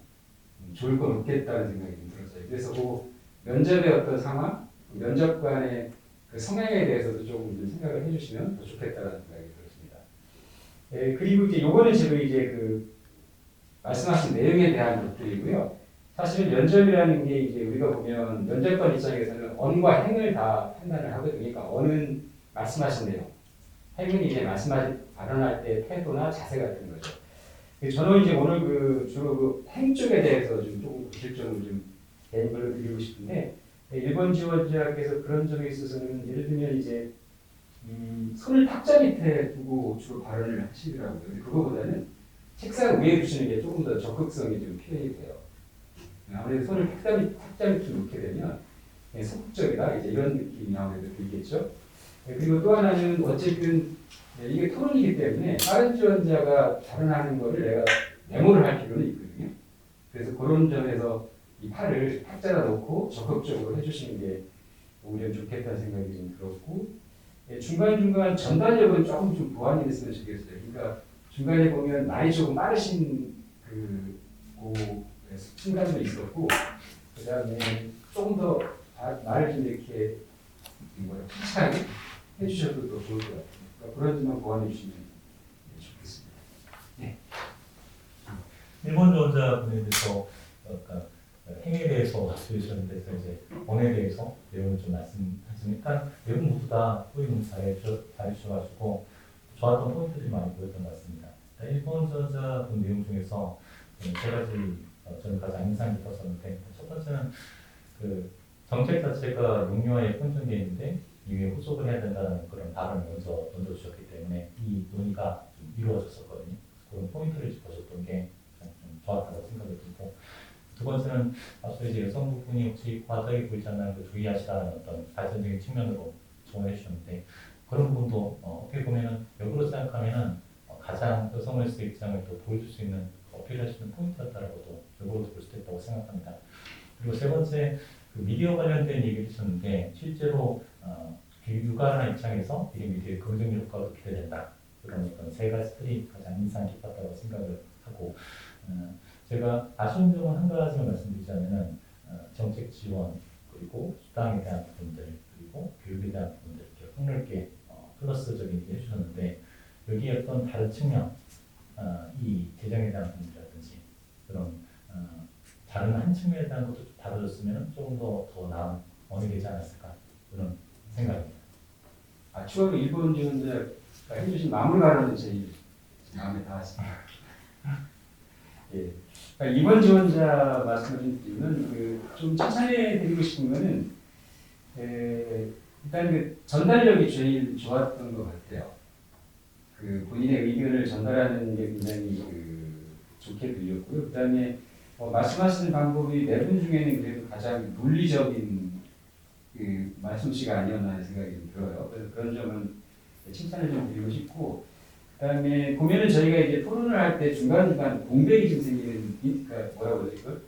좋을 건 없겠다는 생각이 좀 들었어요. 그래서 그 면접의 어떤 상황, 면접관의 그 성향에 대해서도 조금 좀 생각을 해주시면 더 좋겠다는 생각이 들었습니다. 그리고 이제 요거는 지금 이제 그 말씀하신 내용에 대한 것들이고요. 사실은 면접이라는 게 이제 우리가 보면 면접관 입장에서는 언과 행을 다 판단을 하거든요. 그러니까 언은 말씀하신 내용, 행은 이제 발언할 때 태도나 자세 같은 거죠. 저는 이제 오늘 그 주로 그 행 쪽에 대해서 좀 조금 실점을 좀 개인별로 드리고 싶은데 1번 지원자께서 그런 점에 있어서는 예를 들면 이제 손을 탁자 밑에 두고 주로 발언을 하시더라고요. 근데 그거보다는 책상 위에 두시는 게 조금 더 적극성이 좀 표현이 돼요. 아무래도 손을 탁자 밑에 놓게 되면 소극적이다 이제 이런 느낌이 아무래도 들겠죠. 그리고 또 하나는 어쨌든 이게 토론이기 때문에 다른 지원자가 발언하는 거를 내가 메모를 할 필요는 있거든요. 그래서 그런 점에서 이 팔을 탁자에다 놓고 적극적으로 해주시는 게 오히려 좋겠다는 생각이 좀 들었고 중간중간 전달력은 조금 좀 보완이 됐으면 좋겠어요. 그러니까 중간에 보면 말이 조금 빠르신 그 순간도 있었고 그 다음에 조금 더 말을 좀 이렇게 확실하게 해주셔도 더 좋을 것 같아요. 그러니까 그런 점만 보완해 주시면 좋겠습니다. 일본 지원자분에 대해서 그러니까 행위에 대해서 말씀해주셨는데 이제 원에 대해서 내용을 좀 말씀하시니까 내용 모두 다 토의 너무 잘해주셔가지고 좋았던 포인트들이 많이 보였던 것 같습니다. 일본 지원자분 내용 중에서 세 가지 저는 가장 인상 깊었었는데 첫 번째는 그 정책 자체가 용료화의 편중계인데 이후에 후속을 해야 된다는 그런 발언을 먼저 던져주셨기 때문에 이 논의가 좀 이루어졌었거든요. 그런 포인트를 짚어줬던 게 좀 좋았다고 생각이 들고 두 번째는 앞서 이제 여성 부분이 혹시 과도하게 보이지 않는 그 주의하시라는 어떤 발전적인 측면으로 조언해 주셨는데 그런 부분도 어떻게 보면은 역으로 생각하면은 가장 여성으로서의 입장을 또 보여줄 수 있는 어필할 수 있는 포인트였다라고도 역으로 볼 수도 있다고 생각합니다. 그리고 세 번째 그 미디어 관련된 얘기를 했었는데 실제로 육아하는 입장에서 이 미디어의 긍정 효과도 기대된다. 그런 어떤 세 가지들이 가장 인상 깊었다고 생각을 하고 제가 아쉬운 점은 한 가지만 말씀드리자면은 정책 지원 그리고 수당에 대한 부분들 그리고 교육에 대한 부분들 이렇게 폭넓게 플러스적인 얘기 해주셨는데 여기 어떤 다른 측면 이 재정에 대한 부분이라든지 그런 다른 한 측면에 대한 것도 좀 다뤄졌으면 조금 더 나은 언이 되지 않았을까 그런 생각입니다. 추가로 일본 지원자가 해주신 마무리 발언은 제일 마음에 닿았습니다. 예. 그러니까 이번 지원자 말씀하신 이유는 좀 칭찬해 드리고 싶은 거는 일단 그 전달력이 제일 좋았던 것 같아요. 그 본인의 의견을 전달하는 게 굉장히 좋게 들렸고요. 그다음에 말씀하시는 방법이 네 분 중에는 그래도 가장 논리적인 그 말씀씨가 아니었나 하는 생각이 좀 들어요. 그래서 그런 점은 칭찬을 좀 드리고 싶고, 그다음에 보면은 저희가 이제 토론을 할 때 중간중간 공백이 좀 생기는, 그러니까 뭐라고 그러지 이걸?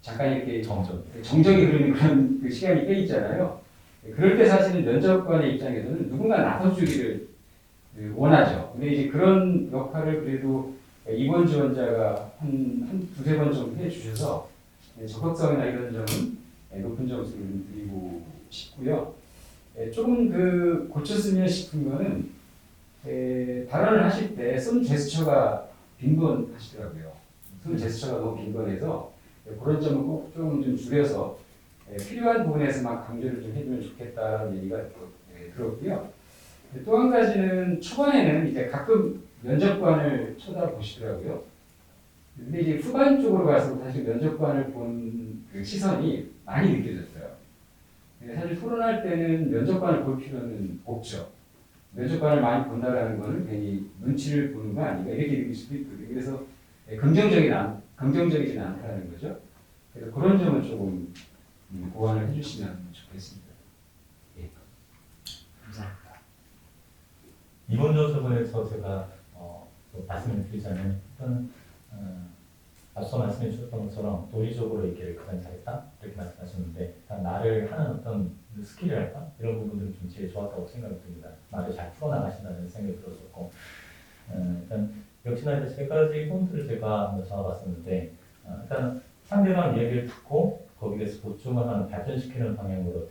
잠깐 이렇게 정적이 흐르는 그런 그 시간이 꽤 있잖아요. 그럴 때 사실은 면접관의 입장에서는 누군가 나서주기를 원하죠. 근데 이제 그런 역할을 그래도 이번 지원자가 한 두세 번 정도 해주셔서 적극성이나 이런 점은 높은 점수를 드리고 싶고요. 조금 고쳤으면 싶은 거는 발언을 하실 때 손 제스처가 빈번하시더라고요. 손 제스처가 너무 빈번해서 그런 점은 꼭 조금 좀 줄여서 필요한 부분에서만 강조를 좀 해주면 좋겠다는 얘기가 들었고요. 또 한 가지는 초반에는 이제 가끔 면접관을 쳐다보시더라고요. 근데 이제 후반 쪽으로 가서 사실 면접관을 본 그 시선이 많이 느껴졌어요. 사실 토론할 때는 면접관을 볼 필요는 없죠. 면접관을 많이 본다라는 거는 괜히 눈치를 보는 거 아닌가 이렇게 느낄 수도 있거든요. 그래서 긍정적이진 않다는 거죠. 그래서 그런 점은 조금 보완을 해주시면 좋겠습니다. 예. 감사합니다. 이번 조사본에서 제가 말씀을 드리자면 일단 앞서 말씀해 주셨던 것처럼 도리적으로 얘기를 가장 잘했다 이렇게 말씀하셨는데 일단 말을 하는 어떤 스킬이랄까 이런 부분들은 좀 제일 좋았다고 생각이 듭니다. 말을 잘 풀어나가신다는 생각이 들었었고 일단 역시나 이제 세 가지 포인트를 제가 한번 잡아봤었는데 일단 상대방 얘기를 듣고 거기에 대해서 보충을 하는 발전시키는 방향으로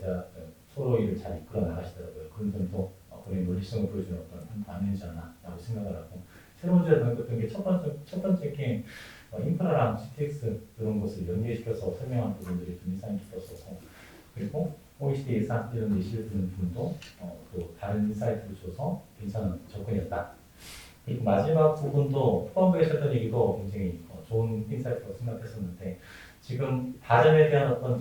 서로 일을 잘 이끌어 나가시더라고요. 그런 점도 본인 논리성을 보여주는 어떤 방향이지 않나라고 생각을 하고 세 번째 던졌던 게 첫 번째 게 인프라랑 GTX 이런 것을 연계시켜서 설명한 부분들이 좀 인상이 깊었었고 그리고 OECD 예산 이런 예시를 드는 부분도 또 다른 인사이트를 줘서 괜찮은 접근이었다. 그리고 마지막 부분도 후반부에 했던 얘기도 굉장히 좋은 인사이트라고 생각했었는데 지금 다점에 대한 어떤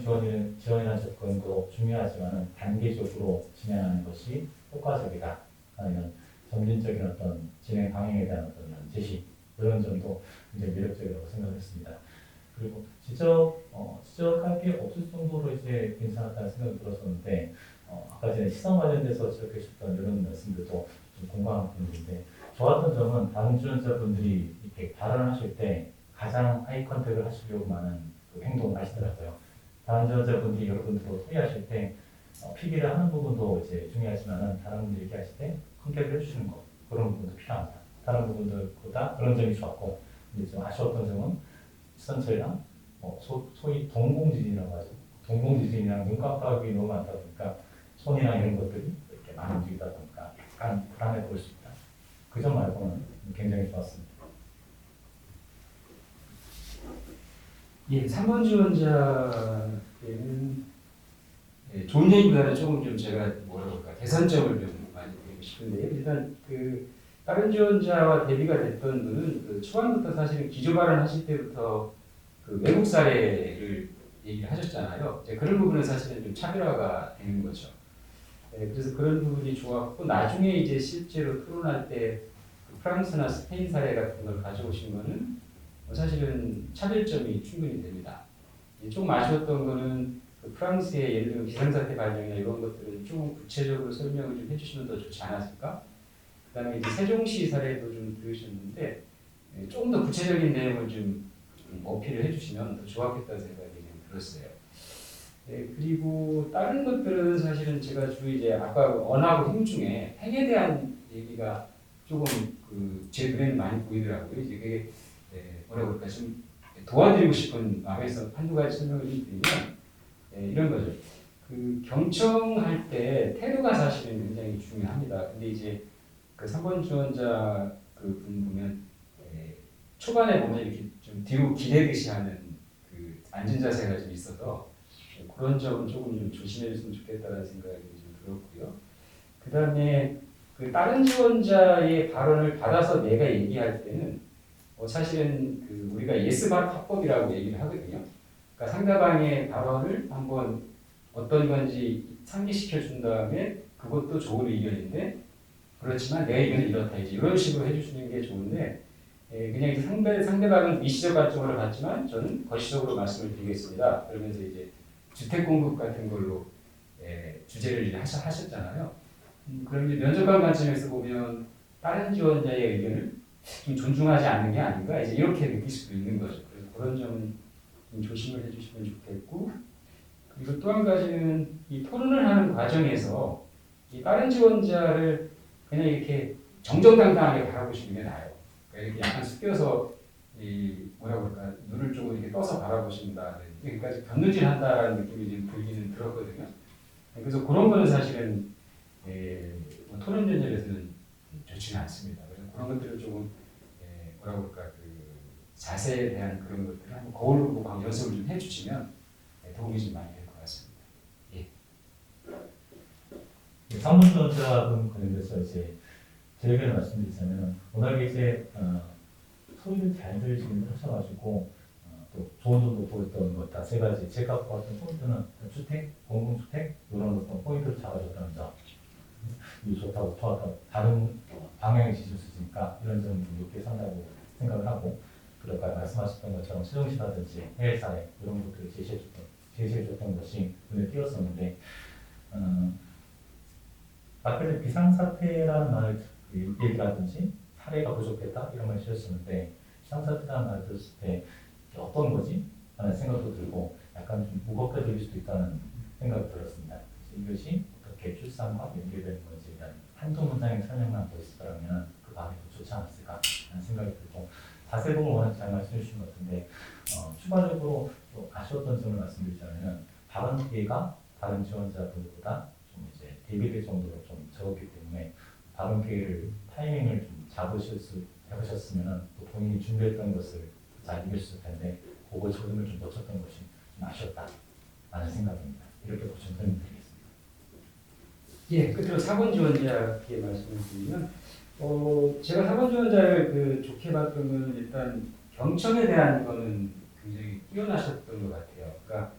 지원이나 접근도 중요하지만 단계적으로 진행하는 것이 효과적이다. 아니면 점진적인 어떤 진행 방향에 대한 어떤 제시 이런 점도 굉장히 매력적이라고 생각했습니다. 그리고 지적할 게 없을 정도로 이제 괜찮았다는 생각이 들었었는데 아까 전에 시선 관련돼서 지적해 주셨던 이런 말씀들도 좀 공감하는 부분인데 좋았던 점은 다른 지원자분들이 이렇게 발언하실 때 가장 아이 컨택을 하시려고 많은 그 행동을 하시더라고요. 다른 지원자분들이 여러분들도 토의하실 때 필기를 하는 부분도 이제 중요하지만 다른 분들이 얘기하실 때 컨택을 해주시는 것 그런 부분도 필요합니다. 다른 부분들보다 그런 점이 좋았고 근데 좀 아쉬웠던 점은 시선처리랑 소위 동공지진이라고 하죠. 동공지진이랑 눈 깜빡이 너무 많다 보니까 손이나 이런 것들이 이렇게 많이 움직이다 보니까 약간 불안해 보일 수 있다. 그 점 말고는 굉장히 좋았습니다. 예, 3번 지원자에는 좋은 얘기보다는 조금 좀 제가 뭐라 그럴까 개선점을 좀 많이 드리고 싶은데요. 일단 그 다른 지원자와 대비가 됐던 분은 그 초반부터 사실은 기조 발언하실 때부터 그 외국 사례를 얘기를 하셨잖아요. 이제 그런 부분은 사실은 좀 차별화가 되는 거죠. 그래서 그런 부분이 좋았고 나중에 이제 실제로 토론할 때그 프랑스나 스페인 사례 같은 걸 가져오신 거는 사실은 차별점이 충분히 됩니다. 조금 아쉬웠던 거는 그 프랑스의 예를 들면 비상사태 발령이나 이런 것들은 조금 구체적으로 설명을 좀 해주시면 더 좋지 않았을까? 그다음에 이제 세종시 사례도 좀 들으셨는데 조금 더 구체적인 내용을 좀 어필을 해주시면 더 좋았겠다는 생각이 좀 들었어요. 그리고 다른 것들은 사실은 제가 주로 이제 아까 언하고 행 중에 행에 대한 얘기가 조금 제 눈에는 많이 보이더라고요. 이제 그게 뭐라 그럴까 좀 도와드리고 싶은 마음에서 한두 가지 설명을 좀 드리면 이런 거죠. 그 경청할 때 태도가 사실은 굉장히 중요합니다. 근데 이제 그 3번 지원자 그 분 보면 초반에 보면 이렇게 좀 뒤로 기대듯이 하는 그 앉은 자세가 좀 있어서 그런 점은 조금 좀 조심해줬으면 좋겠다는 생각이 좀 들었고요. 그 다음에 그 다른 지원자의 발언을 받아서 내가 얘기할 때는 사실은 그 우리가 예스 화법이라고 얘기를 하거든요. 그러니까 상대방의 발언을 한번 어떤 건지 상기시켜 준 다음에 그것도 좋은 의견인데 그렇지만 내 의견은 이렇다 이제 이런 식으로 해주시는 게 좋은데 그냥 이제 상대방은 미시적 관점으로 봤지만 저는 거시적으로 말씀을 드리겠습니다. 그러면서 이제 주택 공급 같은 걸로 주제를 이제 하셨잖아요. 그럼 이제 면접관 관점에서 보면 다른 지원자의 의견을 좀 존중하지 않는 게 아닌가 이제 이렇게 느낄 수도 있는 거죠. 그래서 그런 점은 좀 조심을 해주시면 좋겠고 그리고 또 한 가지는 이 토론을 하는 과정에서 이 다른 지원자를 그냥 이렇게 정정당당하게 바라보시는 게 나아요. 그러니까 이렇게 약간 숙여서 이 뭐라고 할까 눈을 조금 이렇게 떠서 바라보신다. 여기까지 견눈질한다라는 느낌이 좀 들기는 들었거든요. 그래서 그런 거는 사실은 뭐 토론 전열에서는 좋지는 않습니다. 그래서 그런 것들을 조금 뭐라고 할까 그 자세에 대한 그런 것들을 한번 거울로 보고 한번 연습을 좀 해주시면 도움이 좀 많이 될 것 같습니다. 예. 3번 지원자분 관련돼서 이제 제 의견을 말씀드리자면 워낙에 이제 소리를 잘 들으시긴 하셔가지고 또 좋은 점도 보였던 것 다 세 가지 제가 보았던 포인트는 주택, 공공주택 이런 어떤 포인트를 잡아줬다는 점 이 좋다고 좋았던 다른 방향의 지수니까 이런 점을 높게 산다고 생각을 하고 그러니까 말씀하셨던 것처럼 세종시라든지 해외 사례 이런 것들을 제시해줬던 것이 눈에 띄었었는데 아까 전에 비상사태라는 말을 얘기라든지 사례가 부족했다 이런 말을 주셨었는데 비상사태라는 말을 들었을 때 어떤 거지? 라는 생각도 들고 약간 좀 무겁게 들릴 수도 있다는 생각이 들었습니다. 이것이 어떻게 출산과 연계되는 건지에 대한 한두 문장의 설명만 더 있었다면 그 말이 더 좋지 않았을까 하는 생각이 들고 자세 부분 워낙 잘 말씀해 주신 것 같은데 추가적으로 또 아쉬웠던 점을 말씀드리자면 발언 기회가 다른 지원자들보다 좀 이제 대비될 정도로 좀 적었기 때문에 발언 기회를 타이밍을 좀 잡으셨으면 또 본인이 준비했던 것을 잘 이겼을 텐데 그걸 조금을 좀 놓쳤던 것이 좀 아쉬웠다라는 생각입니다. 이렇게 보시면 설명드리겠습니다. 예, 끝으로 4번 지원자께 말씀을 드리면 제가 4번 지원자를 그 좋게 봤던 거는 일단 경청에 대한 거는 굉장히 뛰어나셨던 것 같아요. 그러니까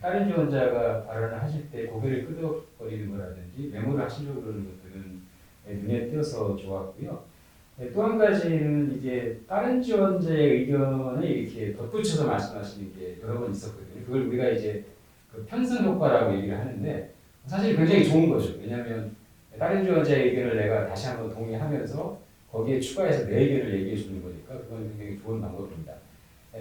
다른 지원자가 발언을 하실 때 고개를 끄덕거리는 거라든지 메모를 하시려고 그러는 것들은 눈에 띄어서 좋았고요. 또 한 가지는 이제 다른 지원자의 의견을 이렇게 덧붙여서 말씀하시는 게 여러 번 있었거든요. 그걸 우리가 이제 그 편성 효과라고 얘기를 하는데 사실 굉장히 좋은 거죠. 왜냐하면 다른 지원자의 의견을 내가 다시 한번 동의하면서 거기에 추가해서 내 의견을 얘기해 주는 거니까 그건 굉장히 좋은 방법입니다.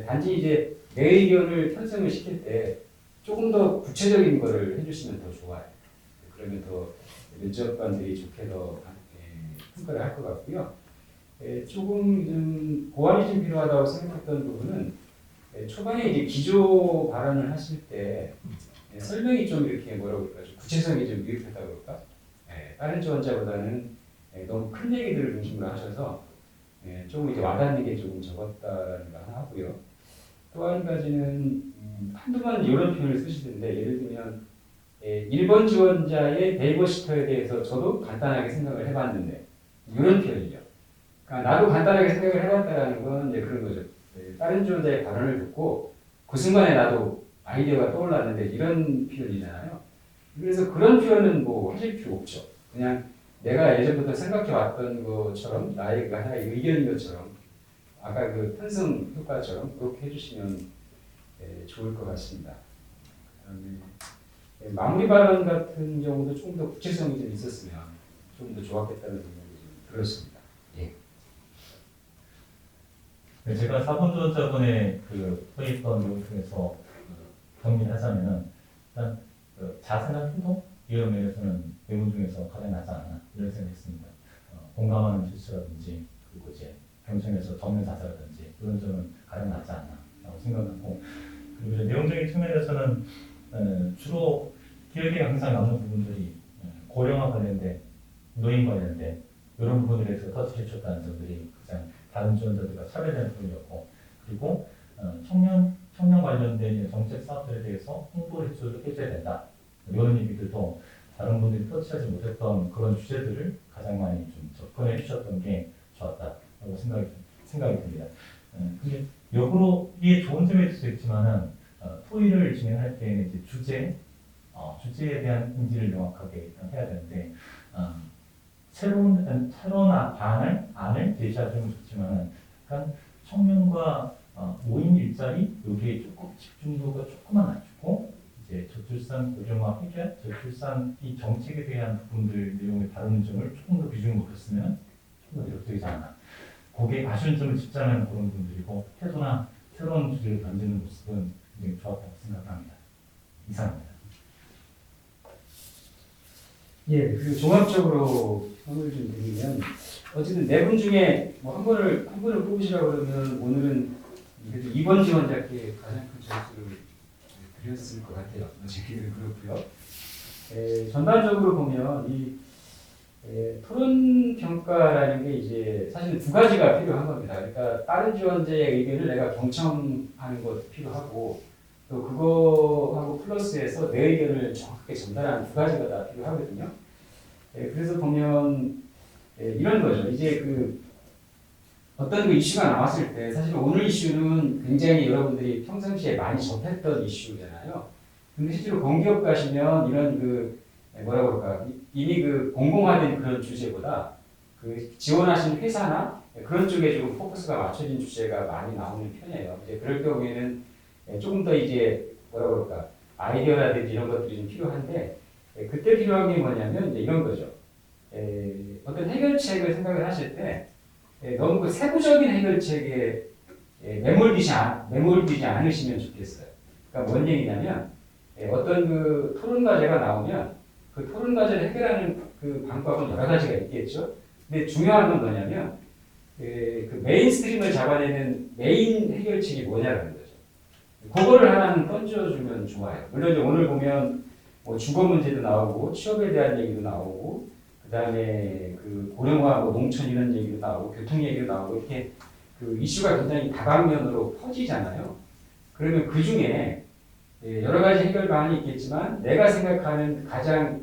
단지 이제 내 의견을 편성을 시킬 때 조금 더 구체적인 거를 해주시면 더 좋아요. 그러면 더 면접관들이 좋게 더 평가를 할 것 같고요. 조금 좀 보완이 좀 필요하다고 생각했던 부분은 초반에 이제 기조 발언을 하실 때 설명이 좀 이렇게 뭐라고 그럴까, 좀 구체성이 좀 미흡했다고 그럴까? 다른 지원자보다는 너무 큰 얘기들을 중심으로 하셔서 조금 이제 와닿는 게 조금 적었다는 거 하나 하고요. 또 한 가지는 한두 번 이런 표현을 쓰시던데, 예를 들면 1번 지원자의 네이버 시터에 대해서 저도 간단하게 생각을 해봤는데, 이런 표현이죠. 그러니까 나도 간단하게 생각을 해봤다라는 건 이제 그런 거죠. 다른 지원자의 발언을 듣고 그 순간에 나도 아이디어가 떠올랐는데, 이런 표현이잖아요. 그래서 그런 표현은 뭐 하실 필요 없죠. 그냥 내가 예전부터 생각해왔던 것처럼, 나의 그 하나의 의견인 것처럼, 아까 그 편성 효과처럼 그렇게 해주시면 좋을 것 같습니다. 그다음에 마무리 발언 같은 경우도 조금 더 구체성이 좀 있었으면 좀 더 좋았겠다는 생각이 좀 들었습니다. 네, 제가 4번 지원자분의 그 토의했던 내용 중에서 정리하자면은 일단 자세나 행동 이런 면에서는 내용 중에서 가장 낫지 않나 이런 생각했습니다. 공감하는 실수라든지 그리고 이제 경청에서 적는 자세라든지 이런 점은 가장 낫지 않나라고 생각하고, 그리고 이제 내용적인 측면에서는 주로 기억에 항상 남는 부분들이 고령화 관련된, 노인 관련된 이런 부분에 대해서 터치해 줬다는 점들이 가장 다른 지원자들과 차별되는 부분이었고, 그리고 청년 관련된 정책 사업들에 대해서 홍보를 해줘야 된다. 이런 얘기들도 다른 분들이 터치하지 못했던 그런 주제들을 가장 많이 좀 접근해 주셨던 게 좋았다라고 생각이 듭니다. 근데 역으로 이게 좋은 점이 있을 수 있지만은 토의를 진행할 때는 이제 주제에 대한 인지를 명확하게 해야 되는데, 새로운 안을 제시하시면 좋지만은 약간 청년과 노인 일자리 여기에 조금 집중도가 조금만 낮추고, 이제 저출산 고령화 해결, 저출산 이 정책에 대한 부분들 내용을 다루는 점을 조금 더 비중을 높였으면 좀 더 매력적이지 않나. 거기에 아쉬운 점을 짚자면 그런 분들이고, 태도나 새로운 주제를 던지는 모습은 굉장히 좋았다고 생각합니다. 이상입니다. 그 종합적으로 평을 좀 드리면, 어쨌든 네 분 중에 뭐 한 분을 뽑으시라고 그러면 오늘은 그래도 2번 지원자께 가장 큰 점수를 드렸을 것 같아요. 제기는 그렇고요. 전반적으로 보면 이 토론 평가라는 게 이제 사실 두 가지가 필요한 겁니다. 그러니까 다른 지원자의 의견을 내가 경청하는 것도 필요하고, 또 그거하고 플러스해서 내 의견을 정확하게 전달하는 두 가지가 다 필요하거든요. 그래서 보면 이런 거죠. 이제 그 어떤 그 이슈가 나왔을 때, 사실 오늘 이슈는 굉장히 여러분들이 평상시에 많이 접했던 이슈잖아요. 근데 실제로 공기업 가시면 이런 그 뭐라고 그럴까, 이미 그 공공화된 그런 주제보다 그 지원하신 회사나 그런 쪽에 좀 포커스가 맞춰진 주제가 많이 나오는 편이에요. 이제 그럴 경우에는 조금 더 이제 뭐라고 그럴까, 아이디어라든지 이런 것들이 좀 필요한데, 그때 필요한 게 뭐냐면 이제 이런 거죠. 어떤 해결책을 생각을 하실 때 너무 그 세부적인 해결책에 매몰되지 않으시면 좋겠어요. 그러니까 뭔 얘기냐면, 어떤 그 토론 과제가 나오면 그 토론 과제를 해결하는 그 방법은 여러 가지가 있겠죠. 근데 중요한 건 뭐냐면 그 메인스트림을 잡아내는 메인 해결책이 뭐냐라는 거죠. 그거를 하나는 던져주면 좋아요. 물론 이제 오늘 보면 뭐 주거 문제도 나오고 취업에 대한 얘기도 나오고, 그다음에 그 고령화, 뭐 농촌 이런 얘기도 나오고 교통 얘기도 나오고, 이렇게 그 이슈가 굉장히 다방면으로 퍼지잖아요. 그러면 그 중에 여러 가지 해결 방안이 있겠지만 내가 생각하는 가장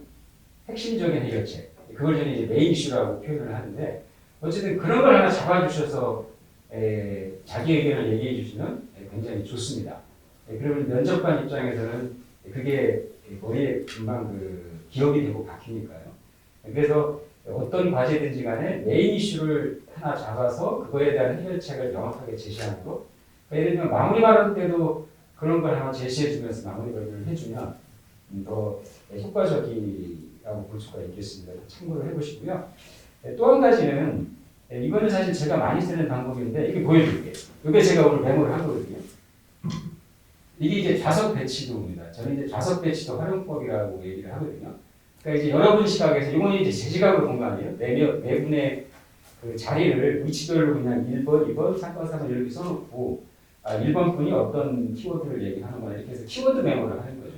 핵심적인 해결책, 그걸 저는 이제 메인 이슈라고 표현을 하는데, 어쨌든 그런 걸 하나 잡아주셔서 자기 의견을 얘기해 주시면 굉장히 좋습니다. 그러면 면접관 입장에서는 그게 머리에 금방 그 기억이 되고 박히니까요. 그래서 어떤 과제든지 간에 메인 이슈를 하나 잡아서 그거에 대한 해결책을 명확하게 제시하는 것. 예를 들면 마무리 발언 때도 그런 걸 하나 제시해 주면서 마무리 발언을 해주면 더 효과적이라고 볼 수가 있겠습니다. 참고를 해보시고요. 또 한 가지는, 이거는 사실 제가 많이 쓰는 방법인데 이게 보여드릴게요. 이게 제가 오늘 메모를 한 거거든요. 이게 이제 좌석 배치도입니다. 저는 이제 좌석 배치도 활용법이라고 얘기를 하거든요. 그러니까 이제 여러분 시각에서, 이건 이제 제 시각으로 본 거 아니에요? 네 분의 그 자리를 위치별로 그냥 1번, 2번, 3번, 4번 이렇게 써놓고 1번 분이 어떤 키워드를 얘기하는 거나 이렇게 해서 키워드 메모를 하는 거죠.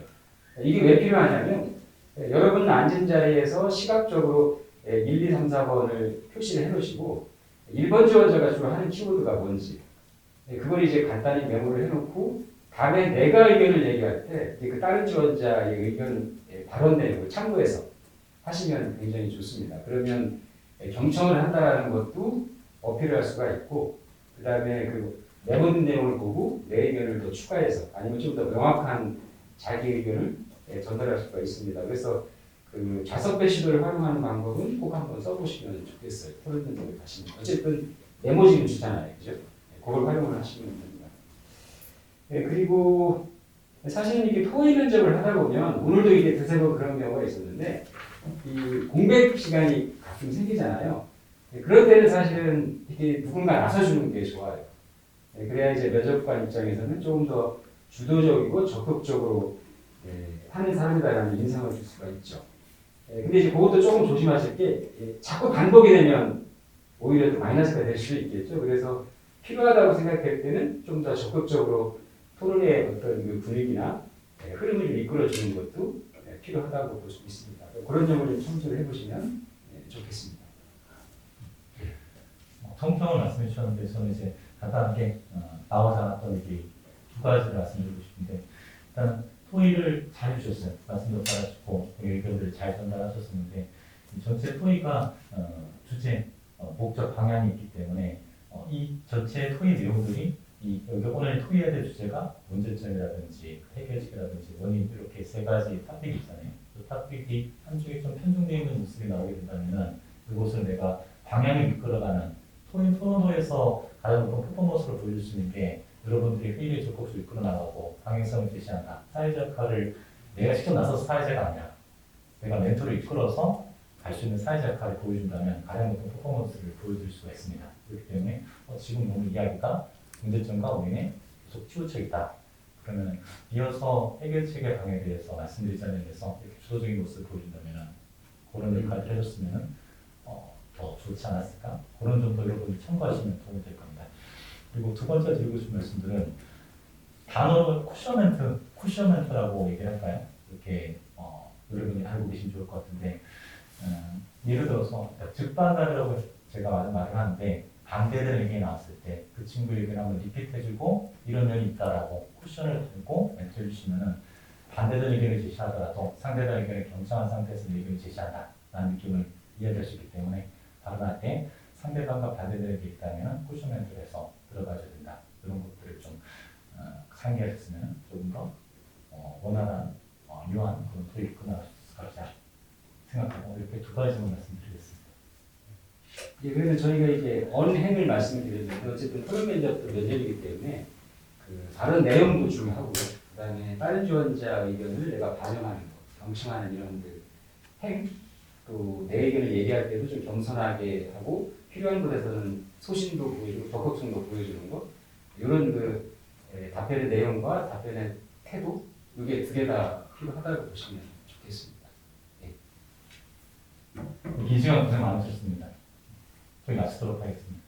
이게 왜 필요하냐면 여러분 앉은 자리에서 시각적으로 1, 2, 3, 4번을 표시를 해놓으시고 1번 지원자가 주로 하는 키워드가 뭔지 그걸 이제 간단히 메모를 해놓고 다음에 내가 의견을 얘기할 때 그 다른 지원자의 의견 발언 내용을 참고해서 하시면 굉장히 좋습니다. 그러면 경청을 한다는 것도 어필을 할 수가 있고 그 다음에 그 메모된 내용을 보고 내 의견을 더 추가해서 아니면 좀 더 명확한 자기 의견을 전달할 수가 있습니다. 그래서 그 좌석배 시도를 활용하는 방법은 꼭 한번 써보시면 좋겠어요. 토론 면접을 가시면 어쨌든 메모지는 주잖아요, 그죠? 그걸 활용을 하시면 됩니다. 그리고 사실은 이게 토의 면접을 하다 보면 오늘도 이게 두세 번 그런 경우가 있었는데 이 공백 시간이 가끔 생기잖아요. 그럴 때는 사실은 이렇게 누군가 나서주는 게 좋아요. 그래야 이제 면접관 입장에서는 조금 더 주도적이고 적극적으로 하는 사람이다라는 인상을 줄 수가 있죠. 근데 이제 그것도 조금 조심하실 게 자꾸 반복이 되면 오히려 또 마이너스가 될 수도 있겠죠. 그래서 필요하다고 생각할 때는 좀 더 적극적으로 토론의 어떤 그 분위기나 흐름을 좀 이끌어주는 것도 필요하다고 볼 수 있습니다. 그런 점을 좀 참조를 해보시면 좋겠습니다. 통평을 말씀해 주셨는데 저는 이제 간단하게 나오지 않았던 얘기 두 가지를 말씀드리고 싶은데 일단 토의를 잘 해주셨어요. 말씀도 잘하시고 의견들을 잘 전달하셨었는데 전체 토의가 주제, 목적, 방향이 있기 때문에 이 전체 토의 내용들이 여기 오늘 토의해야 될 주제가 문제점이라든지 해결책이라든지 원인 이렇게 세 가지 토픽이 있잖아요. 그 토픽이 한쪽에 좀 편중되어 있는 모습이 나오게 된다면 그곳을 내가 방향을 이끌어가는 토론회에서 가장 높은 퍼포먼스를 보여줄 수 있는 게 여러분들이 회의를 적극적으로 이끌어 나가고 방향성을 제시한다. 사회자 역할을 내가 직접 나서서 사회자가 아니야. 내가 멘토를 이끌어서 갈 수 있는 사회자 역할을 보여준다면 가장 높은 퍼포먼스를 보여줄 수가 있습니다. 그렇기 때문에 지금 오늘 이야기가 문제점과 원인에 계속 치우쳐 있다. 그러면 이어서 해결책의 방향에 대해서 말씀드린 자리에서 이렇게 주도적인 모습을 보여준다면 그런 역할을 해줬으면 더 좋지 않았을까? 그런 점도 여러분이 참고하시면 도움이 될 겁니다. 그리고 두 번째 드리고 싶은 말씀들은 단어를 쿠셔멘트라고 얘기를 할까요? 이렇게 여러분이 알고 계시면 좋을 것 같은데 예를 들어서 즉반다르라고 제가 말을 하는데 반대되는 의견이 나왔을 때 그 친구 의견을 한번 리핏해주고 이런 면이 있다라고 쿠션을 들고 멘트 해주시면은 반대되는 의견을 제시하더라도 상대방 의견을 경청한 상태에서 의견을 제시한다라는 느낌을 이해할 수 있기 때문에 발언할 때 상대방과 반대되는 게 있다면 쿠션 멘트를 해서 들어가줘야 된다. 이런 것들을 좀 상기하셨으면 조금 더 원활한 묘한 그런 토익이 끝나갈 수 있을 것이다 생각하고 이렇게 두 가지만 말씀드리겠습니다. 그래서 저희가 이제 언행을 말씀드렸는데 어쨌든 토론 면접도 면접이기 때문에 그 발언 내용도 중요하고 그다음에 다른 지원자 의견을 내가 반영하는 것, 경청하는 이런 그 행, 또 내 의견을 얘기할 때도 좀 겸손하게 하고 필요한 곳에서는 소신도 보이고 적극성도 보여주는 것 이런 그 답변의 내용과 답변의 태도 이게 두 개 다 필요하다고 보시면 좋겠습니다. 이 시간 고생 많으셨습니다. 저희 마치도록 하겠습니다.